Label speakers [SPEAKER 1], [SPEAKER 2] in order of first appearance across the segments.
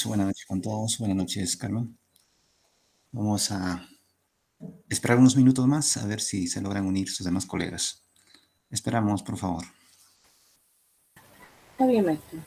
[SPEAKER 1] buenas noches con todos, buenas noches, Carmen. Vamos a esperar unos minutos más a ver si se logran unir sus demás colegas. Esperamos, por favor.
[SPEAKER 2] Está bien, maestro.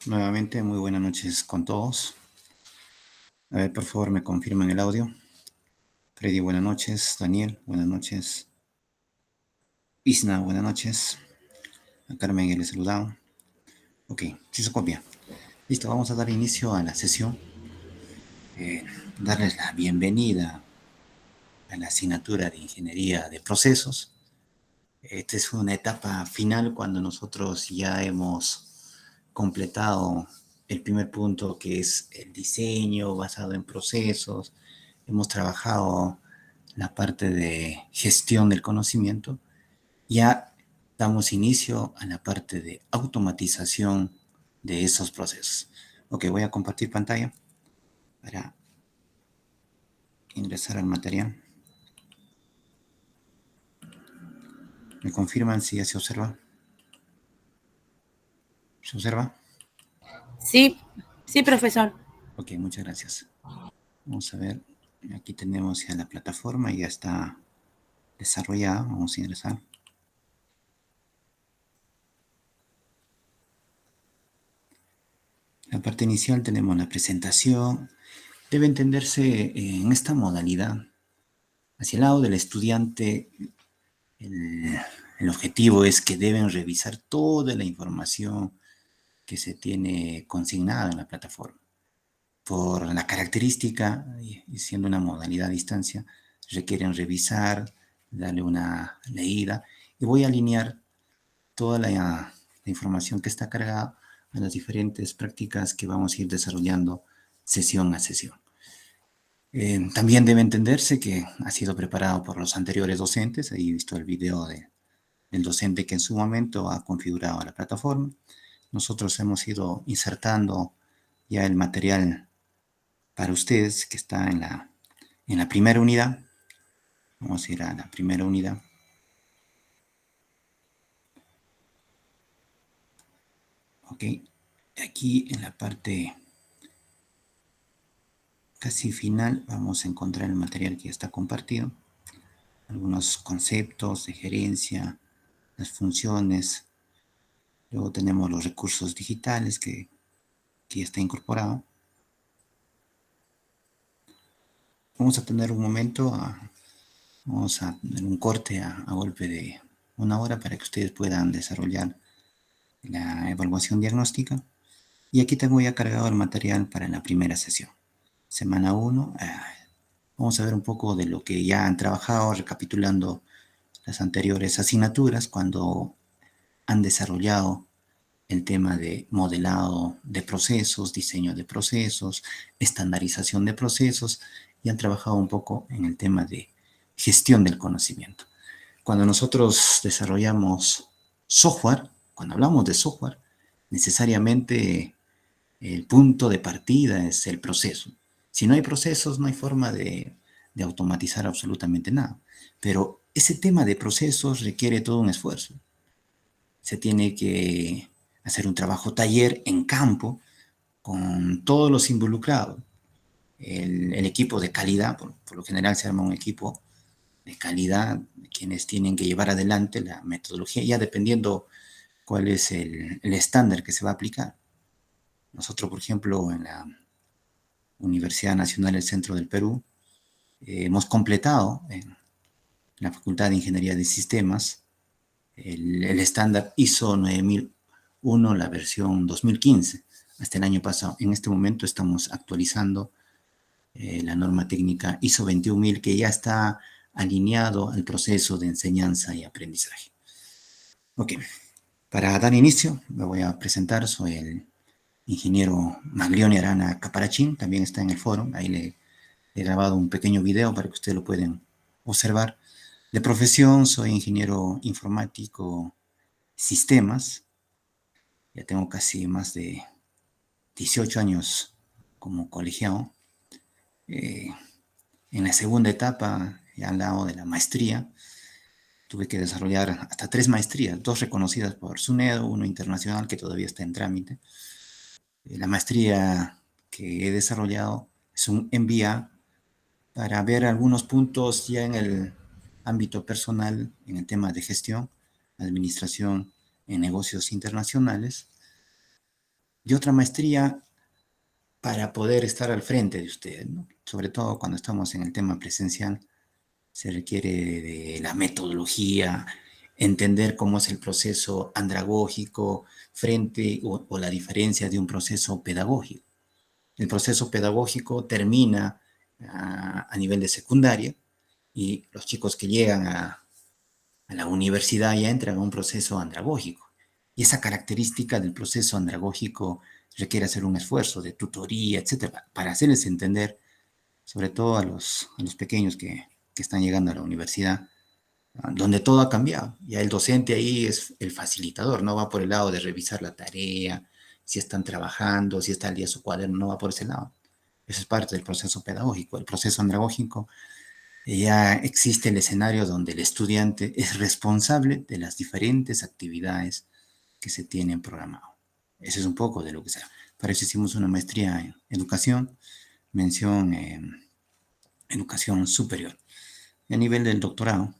[SPEAKER 1] Nuevamente, muy buenas noches con todos. A ver, por favor, me confirman el audio. Freddy, buenas noches. Daniel, buenas noches. Isna, buenas noches. A Carmen, ya le he saludado. Ok, sí se copia. Listo, vamos a dar inicio a la sesión. Darles la bienvenida a la asignatura de Ingeniería de Procesos. Esta es una etapa final cuando nosotros ya hemos completado el primer punto, que es el diseño basado en procesos. Hemos trabajado la parte de gestión del conocimiento. Ya damos inicio a la parte de automatización de esos procesos. Ok, voy a compartir pantalla para ingresar al material. ¿Me confirman si ya se observa? ¿Se observa?
[SPEAKER 2] Sí, sí, profesor.
[SPEAKER 1] Ok, muchas gracias. Vamos a ver, aquí tenemos ya la plataforma, ya está desarrollada. Vamos a ingresar. La parte inicial tenemos la presentación. Debe entenderse en esta modalidad. Hacia el lado del estudiante, el, el objetivo es que deben revisar toda la información que se tiene consignada en la plataforma. Por la característica, y siendo una modalidad a distancia, requieren revisar, darle una leída, y voy a alinear toda la información que está cargada a las diferentes prácticas que vamos a ir desarrollando sesión a sesión. También debe entenderse que ha sido preparado por los anteriores docentes. Ahí he visto el video del docente que en su momento ha configurado la plataforma. Nosotros hemos ido insertando ya el material para ustedes que está en la primera unidad. Vamos a ir a la primera unidad. Ok, aquí en la parte casi final vamos a encontrar el material que ya está compartido. Algunos conceptos de gerencia, las funciones. Luego tenemos los recursos digitales que ya está incorporado. Vamos a tener un momento, vamos a tener un corte a golpe de 1 hora para que ustedes puedan desarrollar la evaluación diagnóstica. Y aquí tengo ya cargado el material para la primera sesión. Semana 1, vamos a ver un poco de lo que ya han trabajado, recapitulando las anteriores asignaturas, cuando han desarrollado el tema de modelado de procesos, diseño de procesos, estandarización de procesos, y han trabajado un poco en el tema de gestión del conocimiento. Cuando nosotros desarrollamos software, cuando hablamos de software, necesariamente el punto de partida es el proceso. Si no hay procesos, no hay forma de automatizar absolutamente nada. Pero ese tema de procesos requiere todo un esfuerzo. Se tiene que hacer un trabajo taller en campo con todos los involucrados. El equipo de calidad, por lo general se arma un equipo de calidad, quienes tienen que llevar adelante la metodología, ya dependiendo cuál es el estándar que se va a aplicar. Nosotros, por ejemplo, en la Universidad Nacional del Centro del Perú, hemos completado en la Facultad de Ingeniería de Sistemas el estándar ISO 9001, la versión 2015, hasta el año pasado. En este momento estamos actualizando la norma técnica ISO 21000, que ya está alineado al proceso de enseñanza y aprendizaje. Ok, para dar inicio me voy a presentar. Soy el ingeniero Maglione Arana Caparachín, también está en el foro. Ahí le he grabado un pequeño video para que ustedes lo puedan observar. De profesión soy ingeniero informático sistemas. Ya tengo casi más de 18 años como colegiado. En la segunda etapa, ya al lado de la maestría, tuve que desarrollar hasta 3 maestrías, 2 reconocidas por SUNEDO, uno internacional que todavía está en trámite. La maestría que he desarrollado es un MBA para ver algunos puntos ya en el ámbito personal, en el tema de gestión, administración en negocios internacionales, y otra maestría para poder estar al frente de ustedes, ¿no? Sobre todo cuando estamos en el tema presencial, se requiere de la metodología, entender cómo es el proceso andragógico frente o la diferencia de un proceso pedagógico. El proceso pedagógico termina a nivel de secundaria, y los chicos que llegan a la universidad ya entran a un proceso andragógico. Y esa característica del proceso andragógico requiere hacer un esfuerzo de tutoría, etcétera, para hacerles entender, sobre todo a los pequeños que están llegando a la universidad, donde todo ha cambiado. Ya el docente ahí es el facilitador, no va por el lado de revisar la tarea, si están trabajando, si está al día su cuaderno, no va por ese lado. Eso es parte del proceso pedagógico. El proceso andragógico, ya existe el escenario donde el estudiante es responsable de las diferentes actividades que se tienen programado. Eso es un poco de lo que sea. Para eso hicimos una maestría en educación, mención en educación superior. Y a nivel del doctorado,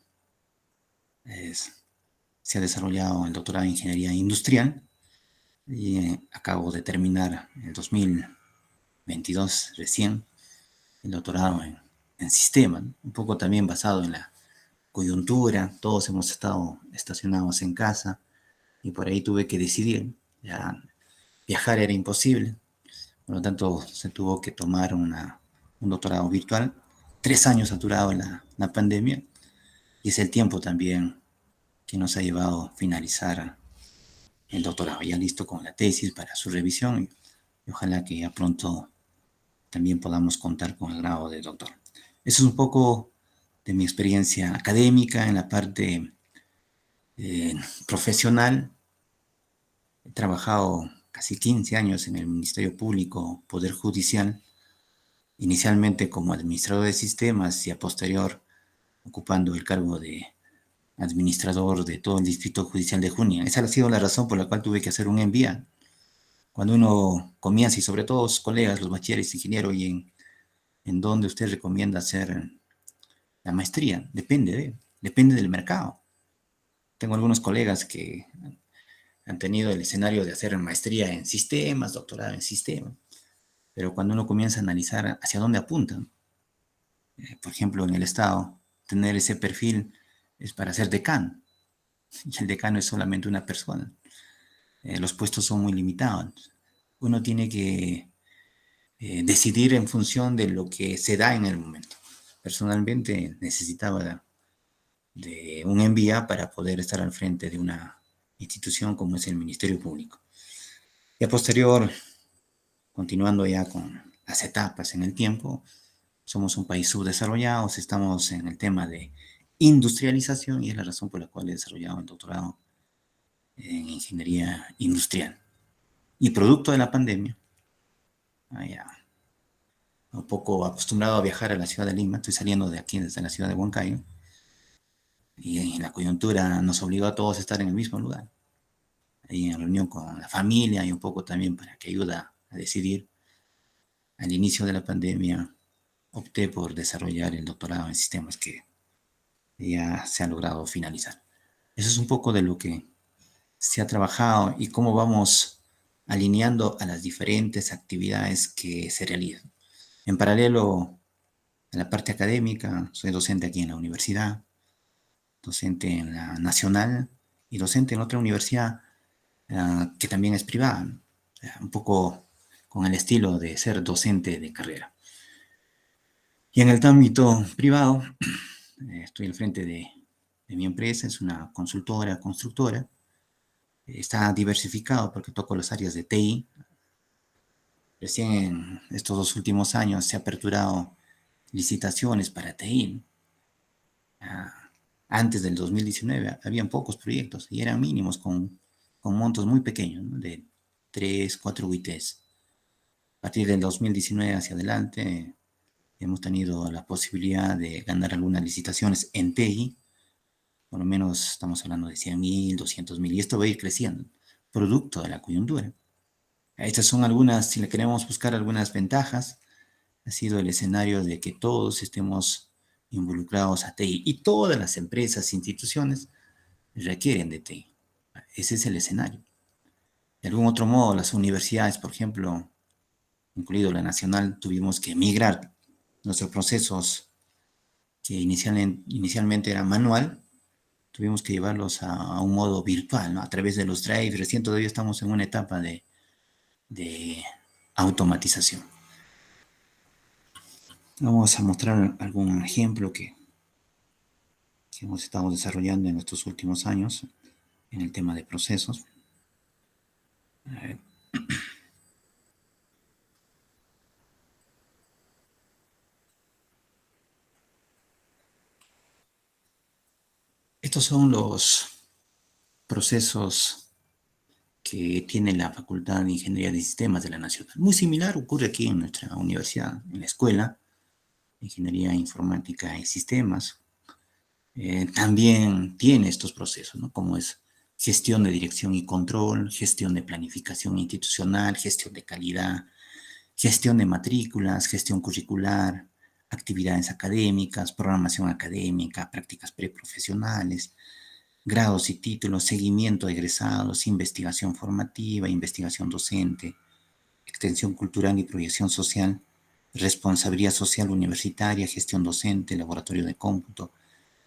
[SPEAKER 1] se ha desarrollado el doctorado en ingeniería industrial, y acabo de terminar en el 2022 recién el doctorado en sistemas, ¿no? Un poco también basado en la coyuntura. Todos hemos estado estacionados en casa y por ahí tuve que decidir. Ya viajar era imposible, por lo tanto se tuvo que tomar un doctorado virtual. 3 años ha durado la pandemia, y es el tiempo también que nos ha llevado a finalizar el doctorado, ya listo con la tesis para su revisión, y ojalá que ya pronto también podamos contar con el grado de doctor. Eso es un poco de mi experiencia académica. En la parte profesional, he trabajado casi 15 años en el Ministerio Público, Poder Judicial, inicialmente como administrador de sistemas y a posterior ocupando el cargo de administrador de todo el Distrito Judicial de Junín. Esa ha sido la razón por la cual tuve que hacer un MBA. Cuando uno comienza, y sobre todo los colegas, los bachilleres, ingenieros, y en dónde usted recomienda hacer la maestría, depende del mercado. Tengo algunos colegas que han tenido el escenario de hacer maestría en sistemas, doctorado en sistemas, pero cuando uno comienza a analizar hacia dónde apuntan, por ejemplo, en el Estado, tener ese perfil es para ser decano, y el decano es solamente una persona. Los puestos son muy limitados. Uno tiene que decidir en función de lo que se da en el momento. Personalmente necesitaba de un MBA para poder estar al frente de una institución como es el Ministerio Público. Y a posterior, continuando ya con las etapas en el tiempo, somos un país subdesarrollado, estamos en el tema de industrialización y es la razón por la cual he desarrollado el doctorado en ingeniería industrial. Y producto de la pandemia, ya un poco acostumbrado a viajar a la ciudad de Lima, estoy saliendo de aquí desde la ciudad de Huancayo, y la coyuntura nos obligó a todos a estar en el mismo lugar, ahí en reunión con la familia y un poco también para que ayuda a decidir. Al inicio de la pandemia opté por desarrollar el doctorado en sistemas que ya se ha logrado finalizar. Eso es un poco de lo que se ha trabajado y cómo vamos alineando a las diferentes actividades que se realizan. En paralelo a la parte académica, soy docente aquí en la universidad, docente en la nacional y docente en otra universidad que también es privada, un poco con el estilo de ser docente de carrera. Y en el ámbito privado, estoy al frente de mi empresa, es una consultora, constructora, está diversificado porque toco las áreas de TI. Recién en estos 2 últimos años se ha aperturado licitaciones para TI. Antes del 2019 habían pocos proyectos y eran mínimos con montos muy pequeños, ¿no? De 3, 4 UITs. A partir del 2019 hacia adelante hemos tenido la posibilidad de ganar algunas licitaciones en TI. Por lo menos estamos hablando de 100.000, 200.000 y esto va a ir creciendo, producto de la coyuntura. Estas son algunas, si le queremos buscar algunas ventajas, ha sido el escenario de que todos estemos involucrados a TI y todas las empresas, instituciones requieren de TI. Ese es el escenario. De algún otro modo, las universidades, por ejemplo, incluido la nacional, tuvimos que migrar nuestros procesos que inicialmente eran manual, tuvimos que llevarlos a un modo virtual, ¿no? A través de los drives. Recién todavía estamos en una etapa de automatización. Vamos a mostrar algún ejemplo que hemos estado desarrollando en estos últimos años en el tema de procesos. Estos son los procesos que tiene la Facultad de Ingeniería de Sistemas de la Nacional. Muy similar ocurre aquí en nuestra universidad, en la escuela de Ingeniería Informática y Sistemas. También tiene estos procesos, ¿no? Como es gestión de dirección y control, gestión de planificación institucional, gestión de calidad, gestión de matrículas, gestión curricular, actividades académicas, programación académica, prácticas preprofesionales, grados y títulos, seguimiento de egresados, investigación formativa, investigación docente, extensión cultural y proyección social, responsabilidad social universitaria, gestión docente, laboratorio de cómputo,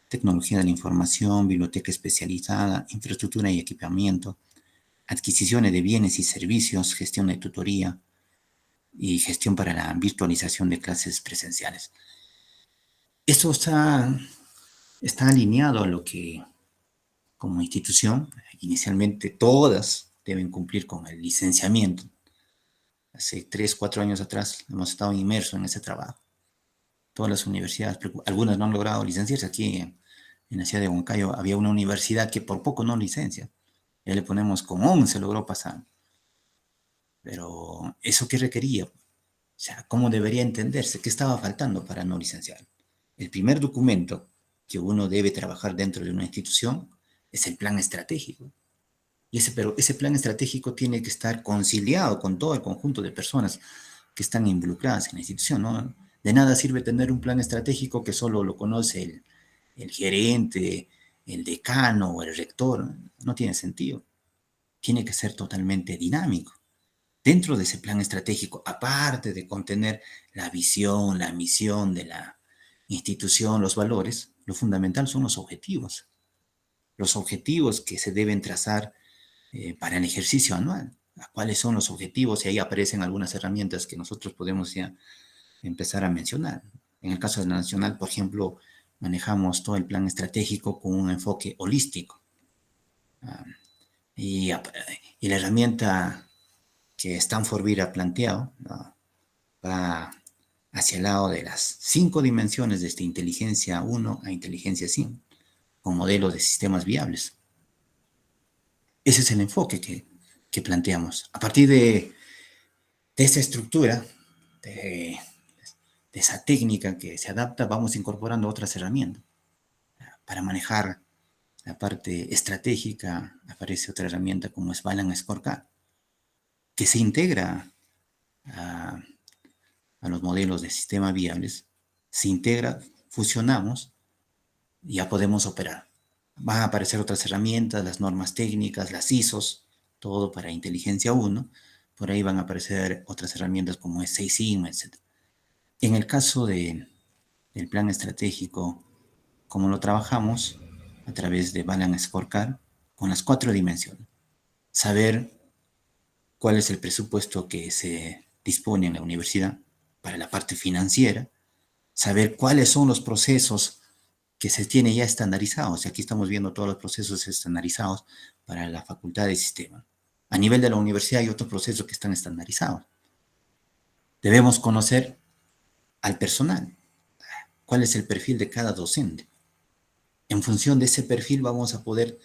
[SPEAKER 1] tecnología de la información, biblioteca especializada, infraestructura y equipamiento, adquisiciones de bienes y servicios, gestión de tutoría y gestión para la virtualización de clases presenciales. Esto está alineado a lo que como institución, inicialmente todas deben cumplir con el licenciamiento. Hace 3, 4 años atrás hemos estado inmersos en ese trabajo. Todas las universidades, algunas no han logrado licenciarse. Aquí en la ciudad de Huancayo había una universidad que por poco no licencia. Ya le ponemos con 11 logró pasar. Pero ¿eso qué requería? O sea, ¿cómo debería entenderse? ¿Qué estaba faltando para no licenciar? El primer documento que uno debe trabajar dentro de una institución es el plan estratégico. Pero ese plan estratégico tiene que estar conciliado con todo el conjunto de personas que están involucradas en la institución, ¿no? De nada sirve tener un plan estratégico que solo lo conoce el gerente, el decano o el rector. No tiene sentido. tiene que ser totalmente dinámico. Dentro de ese plan estratégico, aparte de contener la visión, la misión de la institución, los valores, lo fundamental son los objetivos. Los objetivos que se deben trazar para el ejercicio anual. ¿Cuáles son los objetivos? Y ahí aparecen algunas herramientas que nosotros podemos ya empezar a mencionar. En el caso de la nacional, por ejemplo, manejamos todo el plan estratégico con un enfoque holístico. Y la herramienta que Stanford Beer ha planteado va hacia el lado de las 5 dimensiones desde inteligencia 1 a inteligencia 5, con modelos de sistemas viables. Ese es el enfoque que planteamos. A partir de esa estructura, de esa técnica que se adapta, vamos incorporando otras herramientas. Para manejar la parte estratégica, aparece otra herramienta como es Balance Scorecard, que se integra a los modelos de sistemas viables, se integra, fusionamos y ya podemos operar. Van a aparecer otras herramientas, las normas técnicas, las ISOs, todo para inteligencia 1. Por ahí van a aparecer otras herramientas como es 6 Sigma, etc. En el caso del plan estratégico, como lo trabajamos a través de Balance Scorecard, con las 4 dimensiones. Saber cuál es el presupuesto que se dispone en la universidad para la parte financiera, saber cuáles son los procesos que se tiene ya estandarizados. Y aquí estamos viendo todos los procesos estandarizados para la facultad de sistema. A nivel de la universidad hay otros procesos que están estandarizados. Debemos conocer al personal, cuál es el perfil de cada docente. En función de ese perfil vamos a poder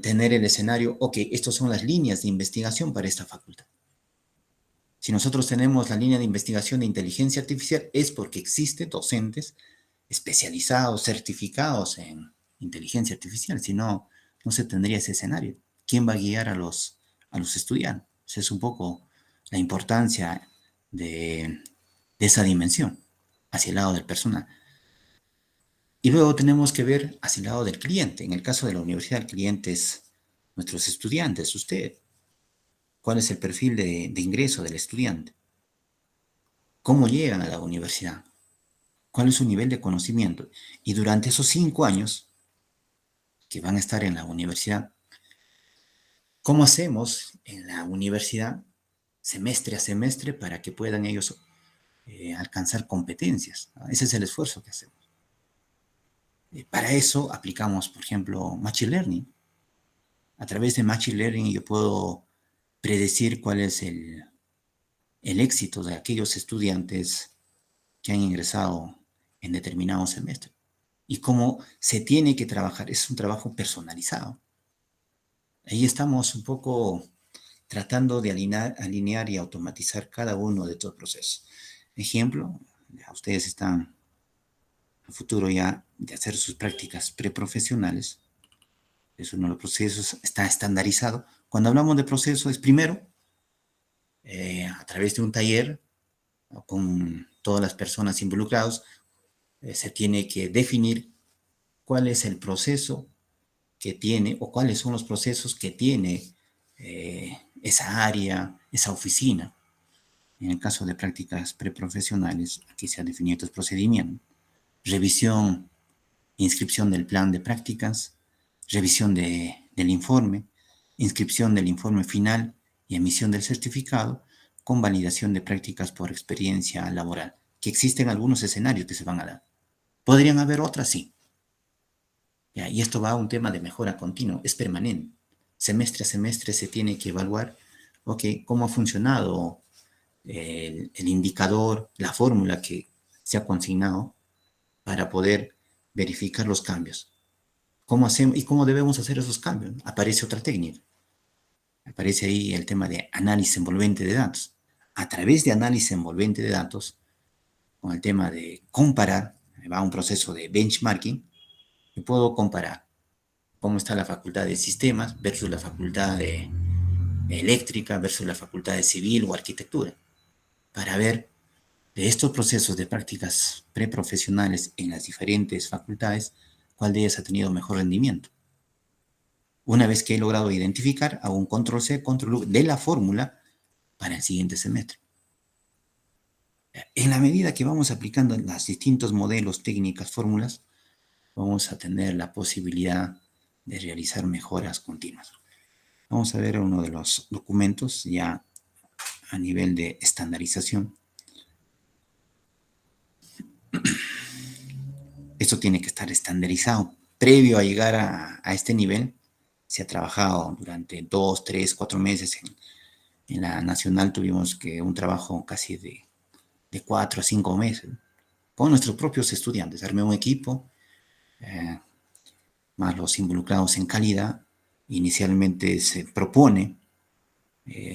[SPEAKER 1] tener el escenario, ok, estas son las líneas de investigación para esta facultad. Si nosotros tenemos la línea de investigación de inteligencia artificial, es porque existen docentes especializados, certificados en inteligencia artificial. Si no, no se tendría ese escenario. ¿Quién va a guiar a los estudiantes? Esa es un poco la importancia de esa dimensión hacia el lado del personal. Y luego tenemos que ver hacia el lado del cliente. En el caso de la universidad, el cliente es nuestros estudiantes, usted. ¿Cuál es el perfil de ingreso del estudiante? ¿Cómo llegan a la universidad? ¿Cuál es su nivel de conocimiento? Y durante esos 5 años que van a estar en la universidad, ¿cómo hacemos en la universidad semestre a semestre para que puedan ellos alcanzar competencias? Ese es el esfuerzo que hacemos. Para eso aplicamos, por ejemplo, Machine Learning. A través de Machine Learning yo puedo predecir cuál es el éxito de aquellos estudiantes que han ingresado en determinado semestre y cómo se tiene que trabajar. Es un trabajo personalizado. Ahí estamos un poco tratando de alinear y automatizar cada uno de estos procesos. Ejemplo, ustedes están a futuro ya de hacer sus prácticas preprofesionales. Es uno de los procesos, está estandarizado. Cuando hablamos de proceso es primero, a través de un taller, con todas las personas involucradas, se tiene que definir cuál es el proceso que tiene o cuáles son los procesos que tiene esa área, esa oficina. En el caso de prácticas preprofesionales, aquí se han definido estos procedimientos. Revisión, inscripción del plan de prácticas, revisión del informe, inscripción del informe final y emisión del certificado con validación de prácticas por experiencia laboral, que existen algunos escenarios que se van a dar. ¿Podrían haber otras? Sí. Ya, y esto va a un tema de mejora continua, es permanente. Semestre a semestre se tiene que evaluar, ok, cómo ha funcionado el indicador, la fórmula que se ha consignado para poder verificar los cambios. ¿Cómo hacemos y cómo debemos hacer esos cambios? Aparece otra técnica. Aparece ahí el tema de análisis envolvente de datos. A través de análisis envolvente de datos, con el tema de comparar, va un proceso de benchmarking, y puedo comparar cómo está la facultad de sistemas versus la facultad de eléctrica versus la facultad de civil o arquitectura, para ver de estos procesos de prácticas preprofesionales en las diferentes facultades, cuál de ellas ha tenido mejor rendimiento. Una vez que he logrado identificar, hago un control C, control V de la fórmula para el siguiente semestre. En la medida que vamos aplicando los distintos modelos, técnicas, fórmulas, vamos a tener la posibilidad de realizar mejoras continuas. Vamos a ver uno de los documentos ya a nivel de estandarización. Esto tiene que estar estandarizado. Previo a llegar a este nivel, se ha trabajado durante 2, 3, 4 meses. En la nacional tuvimos que un trabajo casi de 4 a 5 meses con nuestros propios estudiantes. Armé un equipo, más los involucrados en calidad. Inicialmente se propone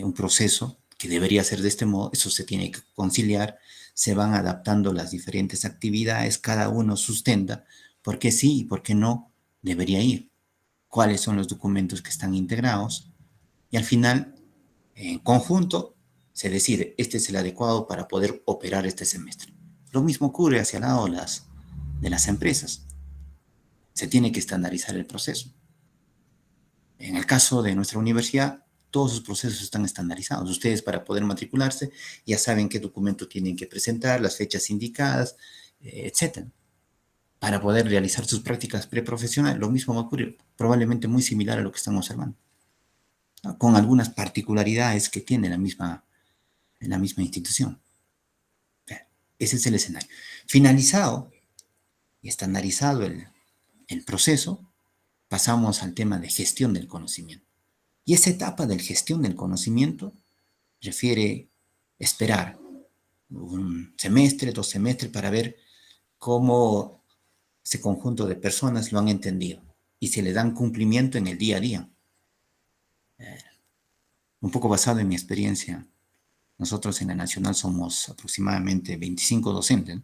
[SPEAKER 1] un proceso que debería ser de este modo. Eso se tiene que conciliar, se van adaptando las diferentes actividades, cada uno sustenta por qué sí y por qué no debería ir, cuáles son los documentos que están integrados, y al final, en conjunto, se decide, este es el adecuado para poder operar este semestre. Lo mismo ocurre hacia el lado de las empresas. Se tiene que estandarizar el proceso. En el caso de nuestra universidad, todos sus procesos están estandarizados. Ustedes, para poder matricularse, ya saben qué documento tienen que presentar, las fechas indicadas, etc. Para poder realizar sus prácticas preprofesionales, lo mismo va a ocurrir, probablemente muy similar a lo que están observando, ¿no? Con algunas particularidades que tiene la misma institución. Ese es el escenario. Finalizado y estandarizado el proceso, pasamos al tema de gestión del conocimiento. Y esa etapa de gestión del conocimiento refiere esperar un semestre, 2 semestres para ver cómo ese conjunto de personas lo han entendido y se le dan cumplimiento en el día a día. Un poco basado en mi experiencia, nosotros en la Nacional somos aproximadamente 25 docentes,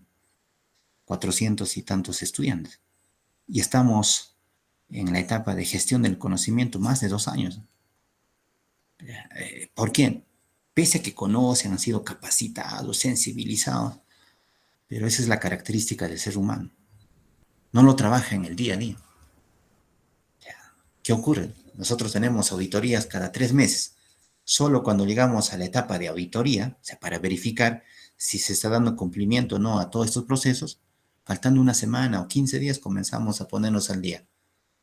[SPEAKER 1] 400 y tantos estudiantes, y estamos en la etapa de gestión del conocimiento más de 2 años. ¿Por qué? Pese a que conocen, han sido capacitados, sensibilizados, pero esa es la característica del ser humano. No lo trabaja en el día a día. ¿Qué ocurre? Nosotros tenemos auditorías cada 3 meses. Solo cuando llegamos a la etapa de auditoría, o sea, para verificar si se está dando cumplimiento o no a todos estos procesos, faltando una semana o 15 días comenzamos a ponernos al día.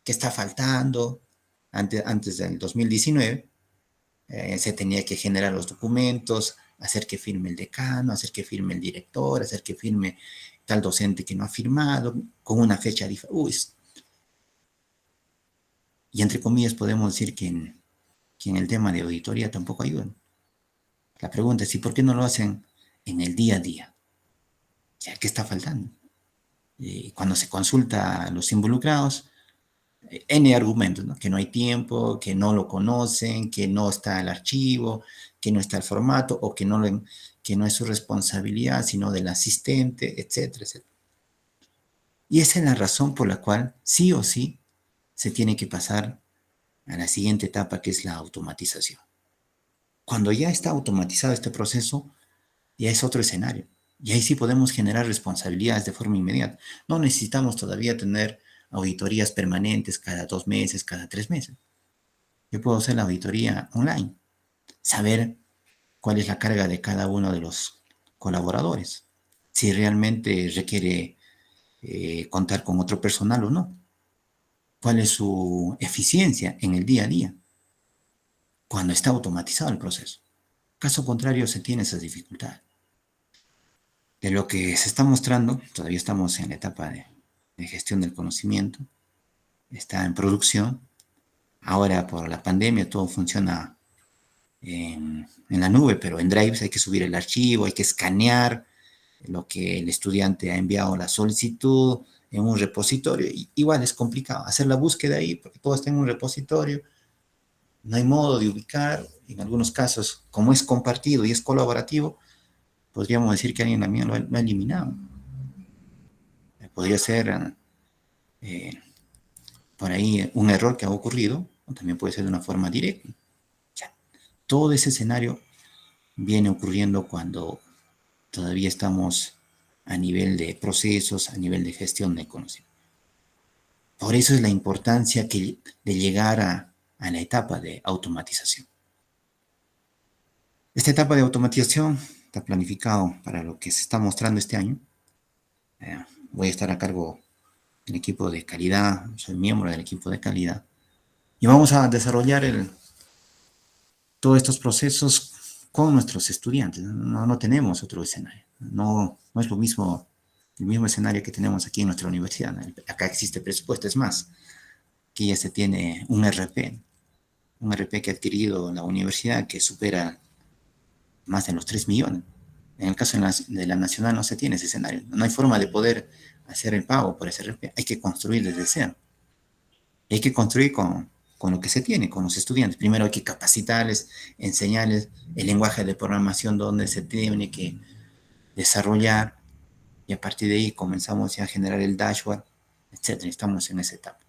[SPEAKER 1] ¿Qué está faltando? Antes del 2019, se tenía que generar los documentos, hacer que firme el decano, hacer que firme el director, hacer que firme tal docente que no ha firmado, con una fecha diferente. Y entre comillas podemos decir que en el tema de auditoría tampoco ayudan. La pregunta es, ¿y por qué no lo hacen en el día a día? O sea, ¿qué está faltando? Cuando se consulta a los involucrados, N argumentos, ¿no? Que no hay tiempo, que no lo conocen, que no está el archivo, que no está el formato, o que no es su responsabilidad, sino del asistente, etcétera, etcétera. Y esa es la razón por la cual sí o sí se tiene que pasar a la siguiente etapa, que es la automatización. Cuando ya está automatizado este proceso, ya es otro escenario. Y ahí sí podemos generar responsabilidades de forma inmediata. No necesitamos todavía tener auditorías permanentes cada 2 meses, cada 3 meses. Yo puedo hacer la auditoría online, saber cuál es la carga de cada uno de los colaboradores, si realmente requiere contar con otro personal o no, cuál es su eficiencia en el día a día, cuando está automatizado el proceso. Caso contrario, se tiene esas dificultades. De lo que se está mostrando, todavía estamos en la etapa de gestión del conocimiento, está en producción. Ahora, por la pandemia, todo funciona en la nube, pero en Drive hay que subir el archivo, hay que escanear lo que el estudiante ha enviado la solicitud en un repositorio. Igual es complicado hacer la búsqueda ahí, porque todo está en un repositorio, no hay modo de ubicar. En algunos casos, como es compartido y es colaborativo, podríamos decir que alguien también lo ha eliminado. Podría ser por ahí un error que ha ocurrido, o también puede ser de una forma directa. O sea, todo ese escenario viene ocurriendo cuando todavía estamos a nivel de procesos, a nivel de gestión de conocimiento. Por eso es la importancia de llegar a la etapa de automatización. Esta etapa de automatización está planificado para lo que se está mostrando este año. Voy a estar a cargo del equipo de calidad, soy miembro del equipo de calidad, y vamos a desarrollar todos estos procesos con nuestros estudiantes. No tenemos otro escenario. No es lo mismo, el mismo escenario que tenemos aquí en nuestra universidad. Acá existe presupuesto, es más, que ya se tiene un RP que ha adquirido la universidad que supera más de los 3 millones. En el caso de la nacional no se tiene ese escenario. No hay forma de poder hacer el pago por ese RP. Hay que construir desde cero. Y hay que construir con lo que se tiene, con los estudiantes. Primero hay que capacitarles, enseñarles el lenguaje de programación donde se tiene que desarrollar, y a partir de ahí comenzamos ya a generar el dashboard, etc. Estamos en esa etapa.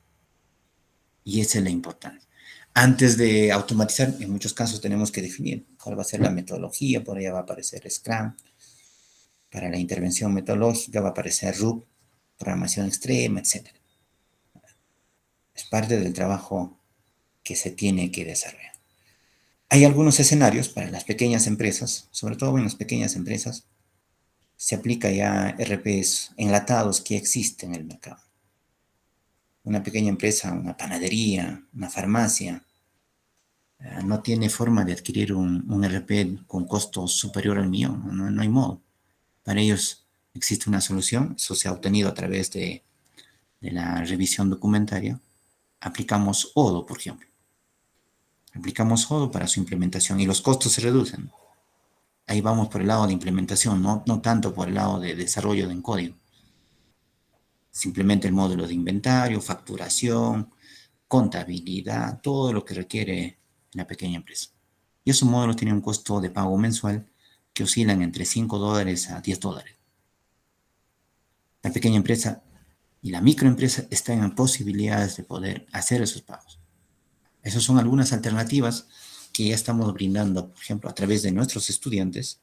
[SPEAKER 1] Y esa es la importancia. Antes de automatizar, en muchos casos tenemos que definir cuál va a ser la metodología. Por allá va a aparecer Scrum. Para la intervención metodológica va a aparecer RUP, programación extrema, etc. Es parte del trabajo que se tiene que desarrollar. Hay algunos escenarios para las pequeñas empresas, sobre todo en las pequeñas empresas, se aplica ya RPs enlatados que existen en el mercado. Una pequeña empresa, una panadería, una farmacia, no tiene forma de adquirir un RP con costo superior al millón, no hay modo. Para ellos existe una solución, eso se ha obtenido a través de la revisión documentaria. Aplicamos Odoo, por ejemplo. Aplicamos Odoo para su implementación y los costos se reducen. Ahí vamos por el lado de implementación, no tanto por el lado de desarrollo en código. Simplemente el módulo de inventario, facturación, contabilidad, todo lo que requiere una pequeña empresa. Y esos módulos tienen un costo de pago mensual que oscilan entre $5 a $10. La pequeña empresa y la microempresa están en posibilidades de poder hacer esos pagos. Esas son algunas alternativas que ya estamos brindando, por ejemplo, a través de nuestros estudiantes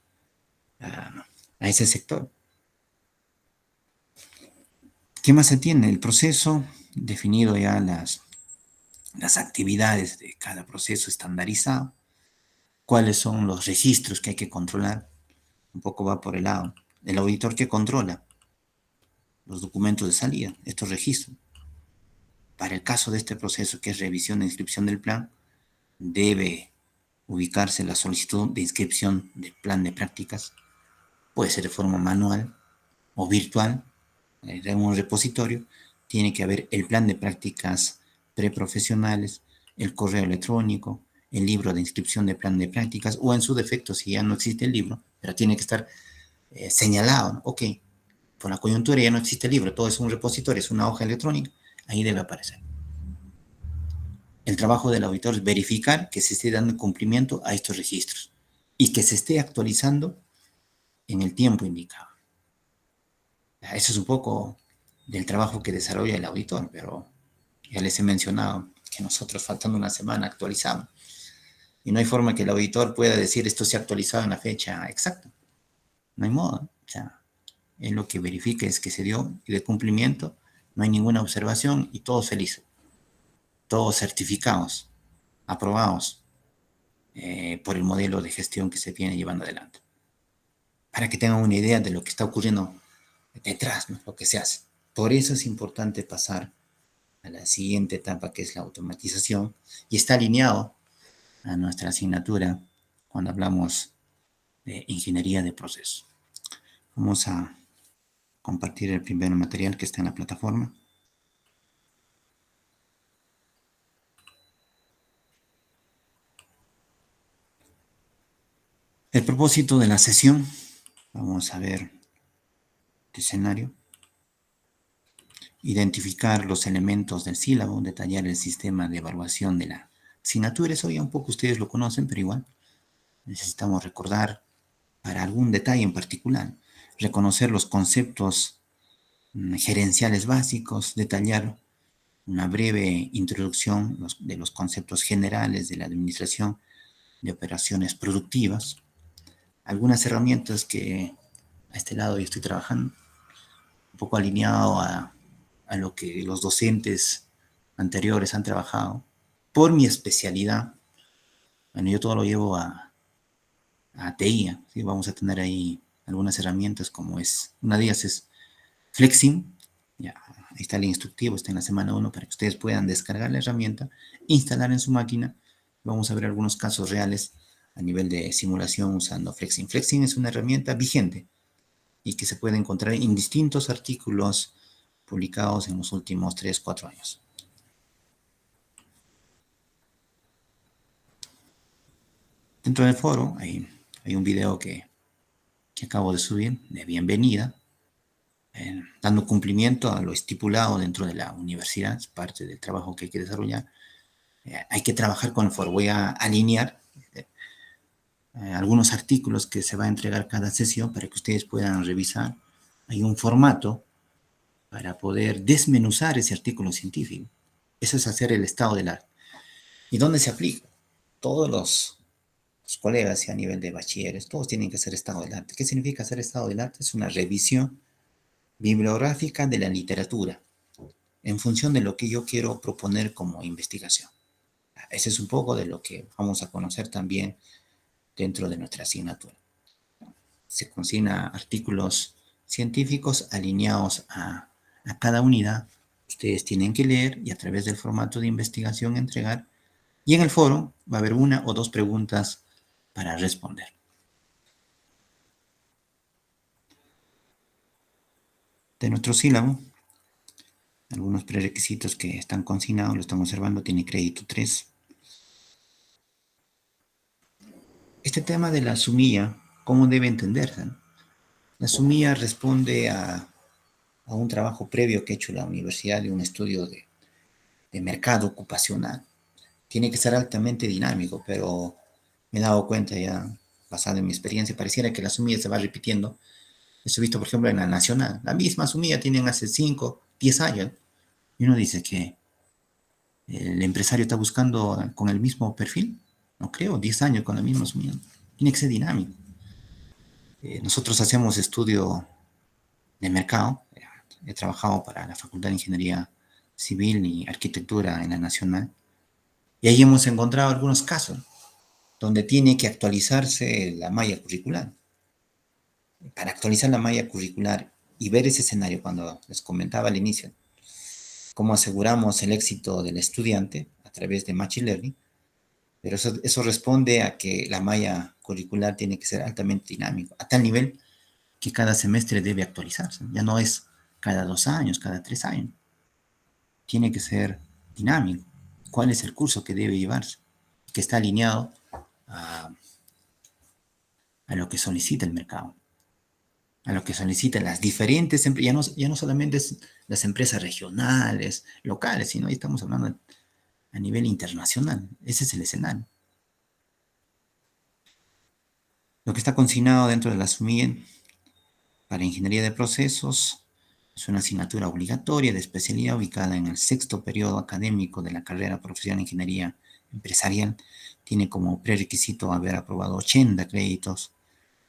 [SPEAKER 1] a ese sector. ¿Qué más se tiene? El proceso, definido ya las actividades de cada proceso estandarizado, cuáles son los registros que hay que controlar. Un poco va por el lado del auditor que controla los documentos de salida, estos registros. Para el caso de este proceso, que es revisión e inscripción del plan, debe ubicarse la solicitud de inscripción del plan de prácticas. Puede ser de forma manual o virtual, en un repositorio. Tiene que haber el plan de prácticas preprofesionales, el correo electrónico, el libro de inscripción de plan de prácticas, o en su defecto, si ya no existe el libro, pero tiene que estar señalado, ¿no? Ok, por la coyuntura ya no existe el libro, todo es un repositorio, es una hoja electrónica, ahí debe aparecer. El trabajo del auditor es verificar que se esté dando cumplimiento a estos registros y que se esté actualizando en el tiempo indicado. Eso es un poco del trabajo que desarrolla el auditor, pero ya les he mencionado que nosotros, faltando una semana, actualizamos. Y no hay forma que el auditor pueda decir esto se ha actualizado en la fecha exacta. No hay modo. O sea, él lo que verifica es que se dio y de cumplimiento, no hay ninguna observación y todos felices. Todos certificados, aprobados por el modelo de gestión que se viene llevando adelante. Para que tengan una idea de lo que está ocurriendo detrás, ¿no? Lo que se hace. Por eso es importante pasar a la siguiente etapa, que es la automatización, y está alineado a nuestra asignatura cuando hablamos de ingeniería de procesos. Vamos a compartir el primer material que está en la plataforma. El propósito de la sesión, vamos a ver el escenario, identificar los elementos del sílabo, detallar el sistema de evaluación de la asignatura. Eso ya un poco ustedes lo conocen, pero igual necesitamos recordar para algún detalle en particular, reconocer los conceptos gerenciales básicos, detallar una breve introducción de los conceptos generales de la administración de operaciones productivas, algunas herramientas que a este lado yo estoy trabajando, un poco alineado a lo que los docentes anteriores han trabajado, por mi especialidad, bueno, yo todo lo llevo a TI, ¿sí? Vamos a tener ahí algunas herramientas como es, una de ellas es Flexim, ya, ahí está el instructivo, está en la semana 1 para que ustedes puedan descargar la herramienta, instalar en su máquina. Vamos a ver algunos casos reales a nivel de simulación usando Flexim. Flexim es una herramienta vigente y que se puede encontrar en distintos artículos publicados en los últimos 3, 4 años. Dentro del foro hay un video que acabo de subir de bienvenida, dando cumplimiento a lo estipulado dentro de la universidad, es parte del trabajo que hay que desarrollar. Hay que trabajar con el foro. Voy a alinear algunos artículos que se va a entregar cada sesión para que ustedes puedan revisar. Hay un formato para poder desmenuzar ese artículo científico. Eso es hacer el estado del arte. ¿Y dónde se aplica? Todos los colegas y a nivel de bachilleres, todos tienen que hacer estado del arte. ¿Qué significa hacer estado del arte? Es una revisión bibliográfica de la literatura en función de lo que yo quiero proponer como investigación. Ese es un poco de lo que vamos a conocer también dentro de nuestra asignatura. Se consigna artículos científicos alineados a cada unidad. Ustedes tienen que leer y a través del formato de investigación entregar. Y en el foro va a haber 1 o 2 preguntas para responder. De nuestro sílabo, algunos prerequisitos que están consignados, lo están observando, tiene crédito 3. Este tema de la sumilla, ¿cómo debe entenderse? La sumilla responde a un trabajo previo que ha hecho la universidad de un estudio de mercado ocupacional. Tiene que ser altamente dinámico, pero me he dado cuenta ya, basado en mi experiencia, pareciera que la sumilla se va repitiendo. Eso he visto, por ejemplo, en la nacional. La misma sumilla tienen hace 5, 10 años. Y uno dice que el empresario está buscando con el mismo perfil. No creo, 10 años con la misma sumilla. Tiene que ser dinámico. Nosotros hacemos estudio de mercado. He trabajado para la Facultad de Ingeniería Civil y Arquitectura en la Nacional. Y ahí hemos encontrado algunos casos donde tiene que actualizarse la malla curricular. Para actualizar la malla curricular y ver ese escenario, cuando les comentaba al inicio, cómo aseguramos el éxito del estudiante a través de Machine Learning, pero eso responde a que la malla curricular tiene que ser altamente dinámico, a tal nivel que cada semestre debe actualizarse. Ya no es cada 2 años, cada 3 años. Tiene que ser dinámico. ¿Cuál es el curso que debe llevarse? Que está alineado a lo que solicita el mercado, a lo que solicitan las diferentes empresas, ya no solamente es las empresas regionales, locales, sino ahí estamos hablando a nivel internacional. Ese es el escenario. Lo que está consignado dentro de la SUMIEN para Ingeniería de Procesos es una asignatura obligatoria de especialidad ubicada en el 6º periodo académico de la carrera profesional de Ingeniería Empresarial. Tiene como prerequisito haber aprobado 80 créditos.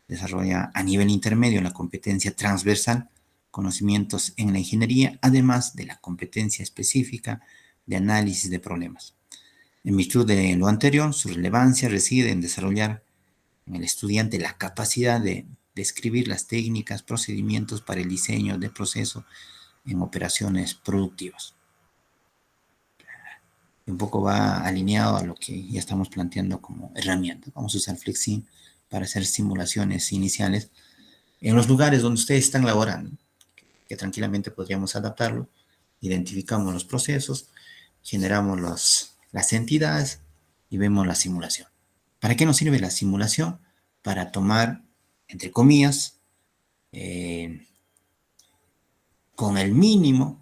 [SPEAKER 1] Desarrolla a nivel intermedio la competencia transversal, conocimientos en la ingeniería, además de la competencia específica de análisis de problemas. En virtud de lo anterior, su relevancia reside en desarrollar en el estudiante la capacidad de describir las técnicas, procedimientos para el diseño de proceso en operaciones productivas. Un poco va alineado a lo que ya estamos planteando como herramienta. Vamos a usar Flexim para hacer simulaciones iniciales en los lugares donde ustedes están laborando, que tranquilamente podríamos adaptarlo. Identificamos los procesos, generamos las entidades y vemos la simulación. ¿Para qué nos sirve la simulación? Para tomar, entre comillas, con el mínimo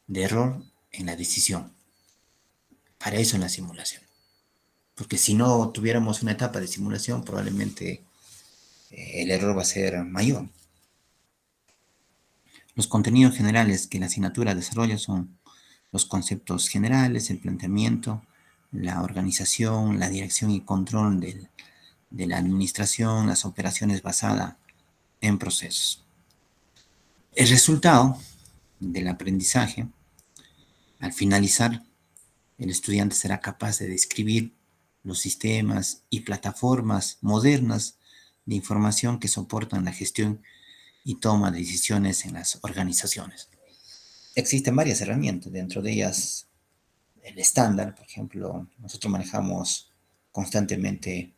[SPEAKER 1] de error en la decisión. Para eso es la simulación. Porque si no tuviéramos una etapa de simulación, probablemente el error va a ser mayor. Los contenidos generales que la asignatura desarrolla son los conceptos generales, el planteamiento, la organización, la dirección y control de la administración, las operaciones basadas en procesos. El resultado del aprendizaje, al finalizar, El estudiante será capaz de describir los sistemas y plataformas modernas de información que soportan la gestión y toma de decisiones en las organizaciones. Existen varias herramientas, dentro de ellas el estándar, por ejemplo, nosotros manejamos constantemente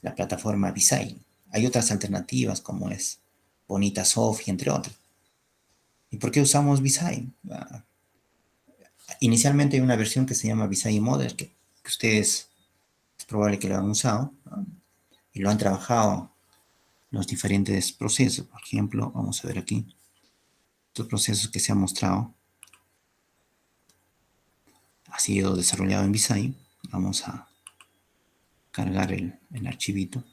[SPEAKER 1] la plataforma Visay. Hay otras alternativas como es Bonita Sophie, entre otras. ¿Y por qué usamos Visay? Inicialmente hay una versión que se llama Visay Model, que ustedes es probable que lo han usado, ¿no? Y lo han trabajado los diferentes procesos. Por ejemplo, vamos a ver aquí, estos procesos que se han mostrado, ha sido desarrollado en Visay. Vamos a cargar el archivito.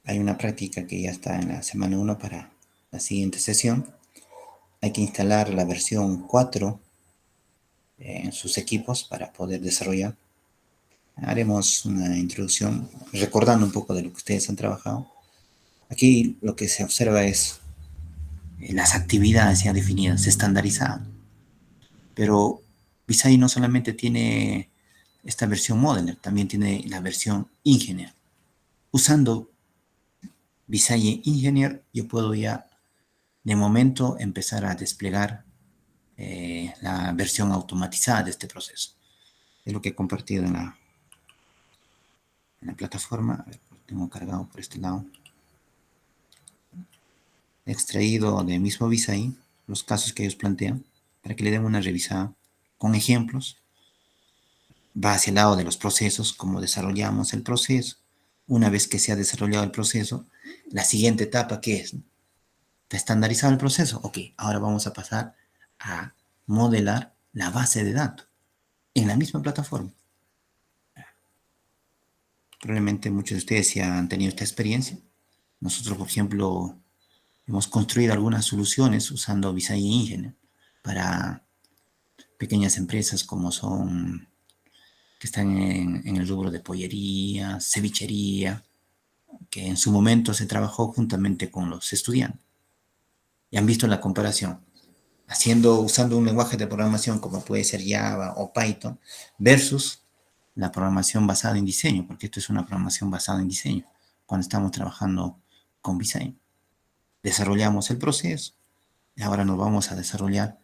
[SPEAKER 1] Hay una práctica que ya está en la semana 1 para la siguiente sesión. Hay que instalar la versión 4 en sus equipos para poder desarrollar. Haremos una introducción recordando un poco de lo que ustedes han trabajado. Aquí lo que se observa es las actividades ya definidas, estandarizadas. Pero Visay no solamente tiene esta versión Modeler, también tiene la versión Engineer. Usando Visay Engineer, yo puedo ya de momento empezar a desplegar la versión automatizada de este proceso. Es lo que he compartido en la plataforma. A ver, tengo cargado por este lado. He extraído de mismo Visay los casos que ellos plantean para que le den una revisada con ejemplos. Va hacia el lado de los procesos, cómo desarrollamos el proceso. Una vez que se ha desarrollado el proceso, la siguiente etapa, ¿qué es? ¿Está estandarizado el proceso? Ok, ahora vamos a pasar a modelar la base de datos en la misma plataforma. Probablemente muchos de ustedes ya han tenido esta experiencia. Nosotros, por ejemplo, hemos construido algunas soluciones usando Visay Engine para pequeñas empresas como son, que están en el rubro de pollería, cevichería, que en su momento se trabajó juntamente con los estudiantes. Y han visto la comparación, usando un lenguaje de programación como puede ser Java o Python, versus la programación basada en diseño, porque esto es una programación basada en diseño, cuando estamos trabajando con Visay. Desarrollamos el proceso y ahora nos vamos a desarrollar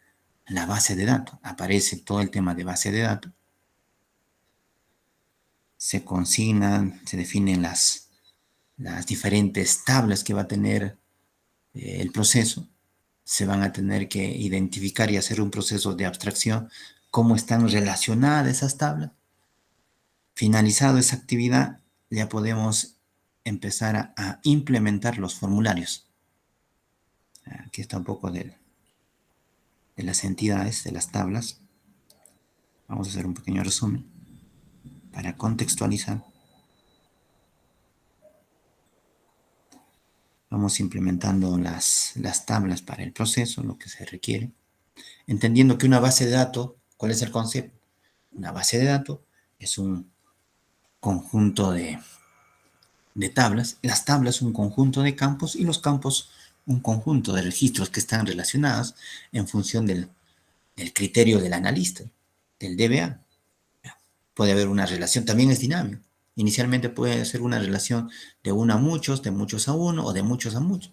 [SPEAKER 1] la base de datos. Aparece todo el tema de base de datos. Se consignan, se definen las diferentes tablas que va a tener el proceso. Se van a tener que identificar y hacer un proceso de abstracción, cómo están relacionadas esas tablas. Finalizado esa actividad, ya podemos empezar a implementar los formularios. Aquí está un poco de las entidades, de las tablas. Vamos a hacer un pequeño resumen para contextualizar. Vamos implementando las tablas para el proceso, lo que se requiere. Entendiendo que una base de datos, ¿cuál es el concepto? Una base de datos es un conjunto de tablas. Las tablas un conjunto de campos y los campos un conjunto de registros que están relacionados en función del criterio del analista, del DBA. Puede haber una relación, también es dinámico. Inicialmente puede ser una relación de uno a muchos, de muchos a uno o de muchos a muchos.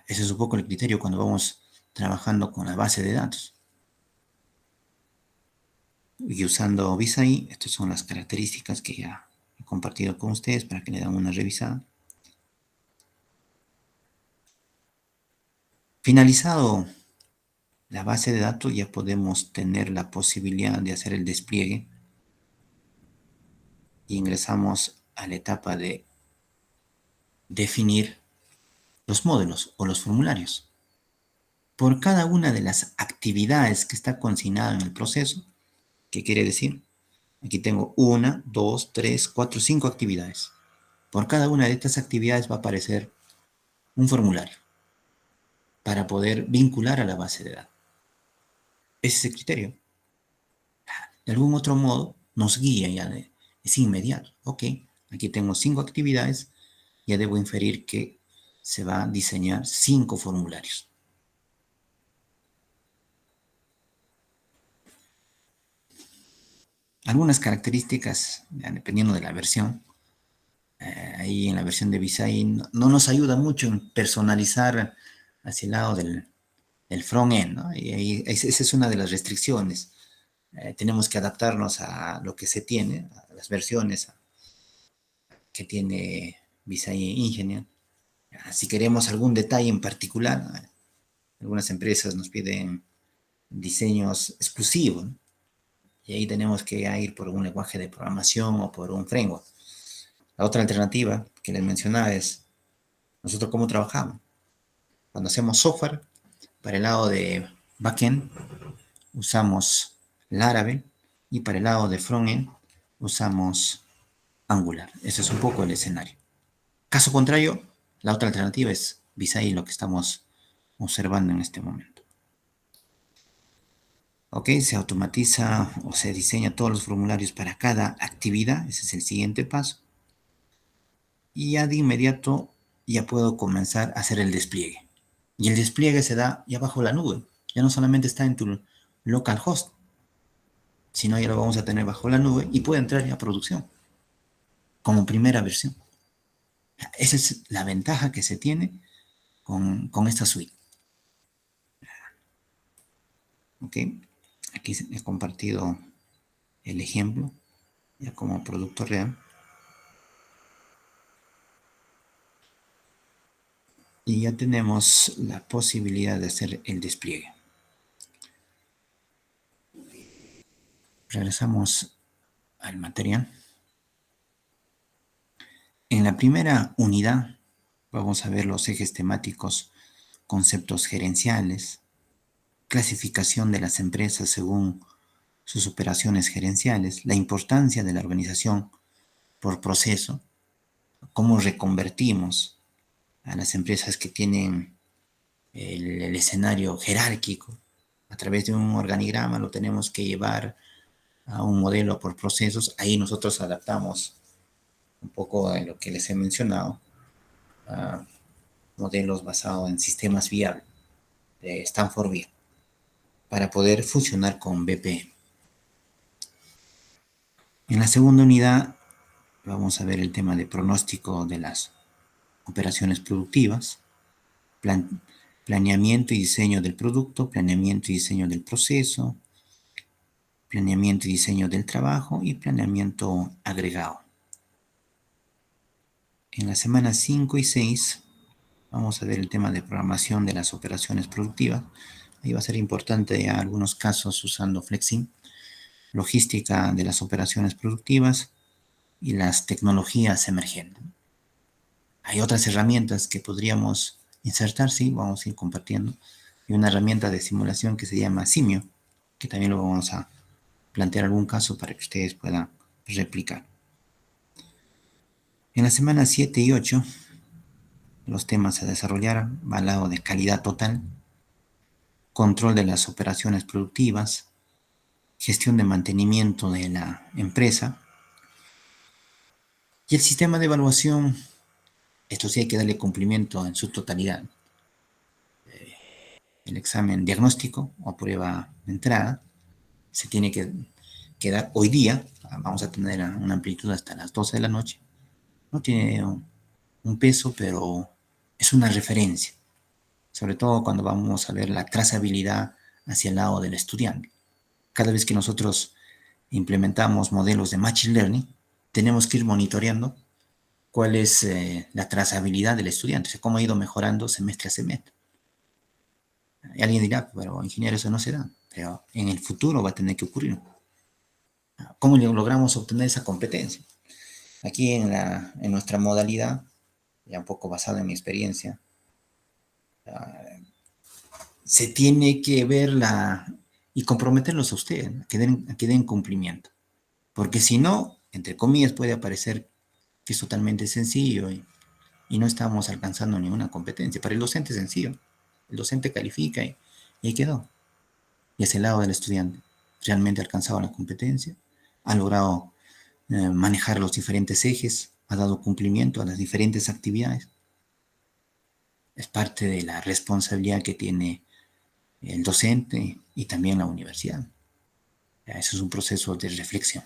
[SPEAKER 1] Ese es un poco el criterio cuando vamos trabajando con la base de datos. Y usando Visay, estas son las características que ya he compartido con ustedes para que le den una revisada. Finalizado la base de datos, ya podemos tener la posibilidad de hacer el despliegue y ingresamos a la etapa de definir los módulos o los formularios. Por cada una de las actividades que está consignada en el proceso, ¿qué quiere decir? Aquí tengo 1, 2, 3, 4, 5 actividades. Por cada una de estas actividades va a aparecer un formulario. para poder vincular a la base de datos. Ese es el criterio. De algún otro modo, nos guía ya, es inmediato. Ok, aquí tengo 5 actividades, ya debo inferir que se va a diseñar 5 formularios. Algunas características, ya, dependiendo de la versión, ahí en la versión de Visay no nos ayuda mucho en personalizar hacia el lado del front-end, ¿no? Y ahí, esa es una de las restricciones. Tenemos que adaptarnos a lo que se tiene, a las versiones que tiene Visay Engineer. Si queremos algún detalle en particular, algunas empresas nos piden diseños exclusivos, ¿no? Y ahí tenemos que ir por un lenguaje de programación o por un framework. La otra alternativa que les mencionaba es nosotros cómo trabajamos. Cuando hacemos software, para el lado de backend usamos Laravel y para el lado de frontend usamos Angular. Ese es un poco el escenario. Caso contrario, la otra alternativa es Visay, lo que estamos observando en este momento. Ok, se automatiza o se diseña todos los formularios para cada actividad. Ese es el siguiente paso. Y ya de inmediato ya puedo comenzar a hacer el despliegue. Y el despliegue se da ya bajo la nube. Ya no solamente está en tu localhost, sino ya lo vamos a tener bajo la nube y puede entrar ya a producción como primera versión. Esa es la ventaja que se tiene con esta suite. Ok, aquí he compartido el ejemplo ya como producto real. Y ya tenemos la posibilidad de hacer el despliegue. Regresamos al material. En la primera unidad vamos a ver los ejes temáticos, conceptos gerenciales, clasificación de las empresas según sus operaciones gerenciales, la importancia de la organización por proceso, cómo reconvertimos a las empresas que tienen el escenario jerárquico. A través de un organigrama lo tenemos que llevar a un modelo por procesos. Ahí nosotros adaptamos un poco de lo que les he mencionado, a modelos basados en sistemas viables de Stanford Vial para poder funcionar con BPM. En la segunda unidad vamos a ver el tema de pronóstico de las operaciones productivas, planeamiento y diseño del producto, planeamiento y diseño del proceso, planeamiento y diseño del trabajo y planeamiento agregado. En las semanas 5 y 6 vamos a ver el tema de programación de las operaciones productivas. Ahí va a ser importante ya algunos casos usando Flexim, logística de las operaciones productivas y las tecnologías emergentes. Hay otras herramientas que podríamos insertar, sí, vamos a ir compartiendo. Y una herramienta de simulación que se llama Simio, que también lo vamos a plantear algún caso para que ustedes puedan replicar. En las semanas 7 y 8, los temas a desarrollar va al lado de calidad total, control de las operaciones productivas, gestión de mantenimiento de la empresa y el sistema de evaluación. Esto sí hay que darle cumplimiento en su totalidad. El examen diagnóstico o prueba de entrada se tiene que dar hoy día. Vamos a tener una amplitud hasta las 12 de la noche. No tiene un peso, pero es una referencia, sobre todo cuando vamos a ver la trazabilidad hacia el lado del estudiante. Cada vez que nosotros implementamos modelos de Machine Learning, tenemos que ir monitoreando cuál es la trazabilidad del estudiante, o sea, cómo ha ido mejorando semestre a semestre. Y alguien dirá, pero ingeniero, eso no se da, pero en el futuro va a tener que ocurrir. ¿Cómo logramos obtener esa competencia? Aquí en nuestra modalidad, ya un poco basado en mi experiencia, se tiene que ver y comprometerlos a ustedes, que den cumplimiento. Porque si no, entre comillas, puede aparecer que es totalmente sencillo y no estamos alcanzando ninguna competencia. Para el docente es sencillo. El docente califica y ahí quedó. Y hacia el lado del estudiante, realmente ha alcanzado la competencia, ha logrado manejar los diferentes ejes, ha dado cumplimiento a las diferentes actividades. Es parte de la responsabilidad que tiene el docente y también la universidad. Eso es un proceso de reflexión.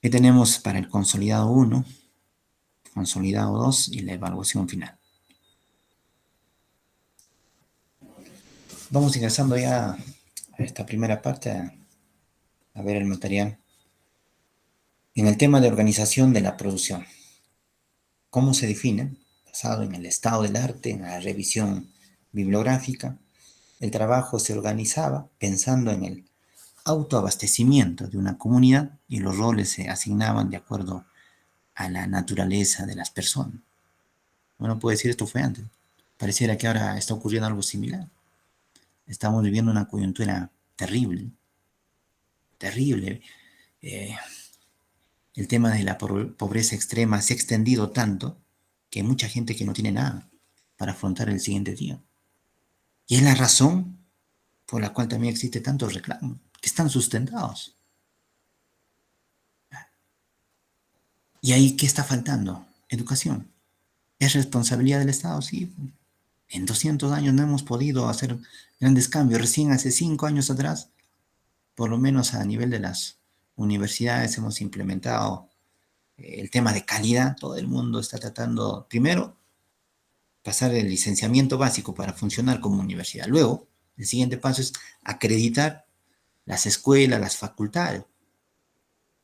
[SPEAKER 1] ¿Qué tenemos para el consolidado 1, consolidado 2 y la evaluación final? Vamos ingresando ya a esta primera parte a ver el material. En el tema de organización de la producción, ¿cómo se define? Basado en el estado del arte, en la revisión bibliográfica, el trabajo se organizaba pensando en el autoabastecimiento de una comunidad y los roles se asignaban de acuerdo a la naturaleza de las personas. Uno puede decir esto fue antes. Pareciera que ahora está ocurriendo algo similar. Estamos viviendo una coyuntura terrible, terrible. El tema de la pobreza extrema se ha extendido tanto que hay mucha gente que no tiene nada para afrontar el siguiente día. Y es la razón por la cual también existe tantos reclamos, que están sustentados. ¿Y ahí qué está faltando? Educación. ¿Es responsabilidad del Estado? Sí. En 200 años no hemos podido hacer grandes cambios. Recién hace 5 años atrás, por lo menos a nivel de las universidades, hemos implementado el tema de calidad. Todo el mundo está tratando, primero, pasar el licenciamiento básico para funcionar como universidad. Luego, el siguiente paso es acreditar las escuelas, las facultades,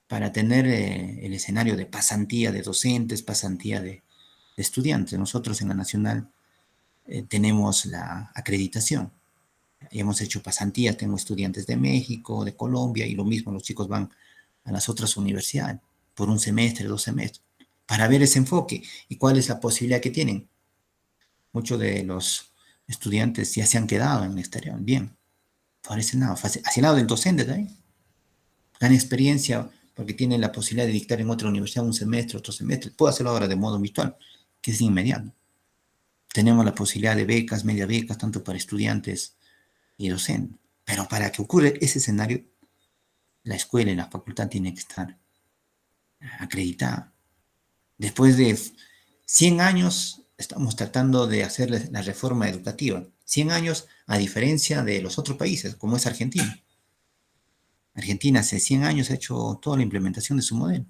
[SPEAKER 1] para tener el escenario de pasantía de docentes, pasantía de estudiantes. Nosotros en la Nacional tenemos la acreditación. Hemos hecho pasantías, tengo estudiantes de México, de Colombia, y lo mismo, los chicos van a las otras universidades por un semestre, 2 semestres, para ver ese enfoque y cuál es la posibilidad que tienen. Muchos de los estudiantes ya se han quedado en el exterior. Bien, por ese lado, hacia el lado del docente también. Gana experiencia porque tiene la posibilidad de dictar en otra universidad un semestre, otro semestre. Puedo hacerlo ahora de modo virtual, que es inmediato. Tenemos la posibilidad de becas, media becas, tanto para estudiantes y docentes. Pero para que ocurra ese escenario, la escuela y la facultad tienen que estar acreditada. Después de 100 años, estamos tratando de hacer la reforma educativa. 100 años a diferencia de los otros países, como es Argentina. Argentina hace 100 años ha hecho toda la implementación de su modelo.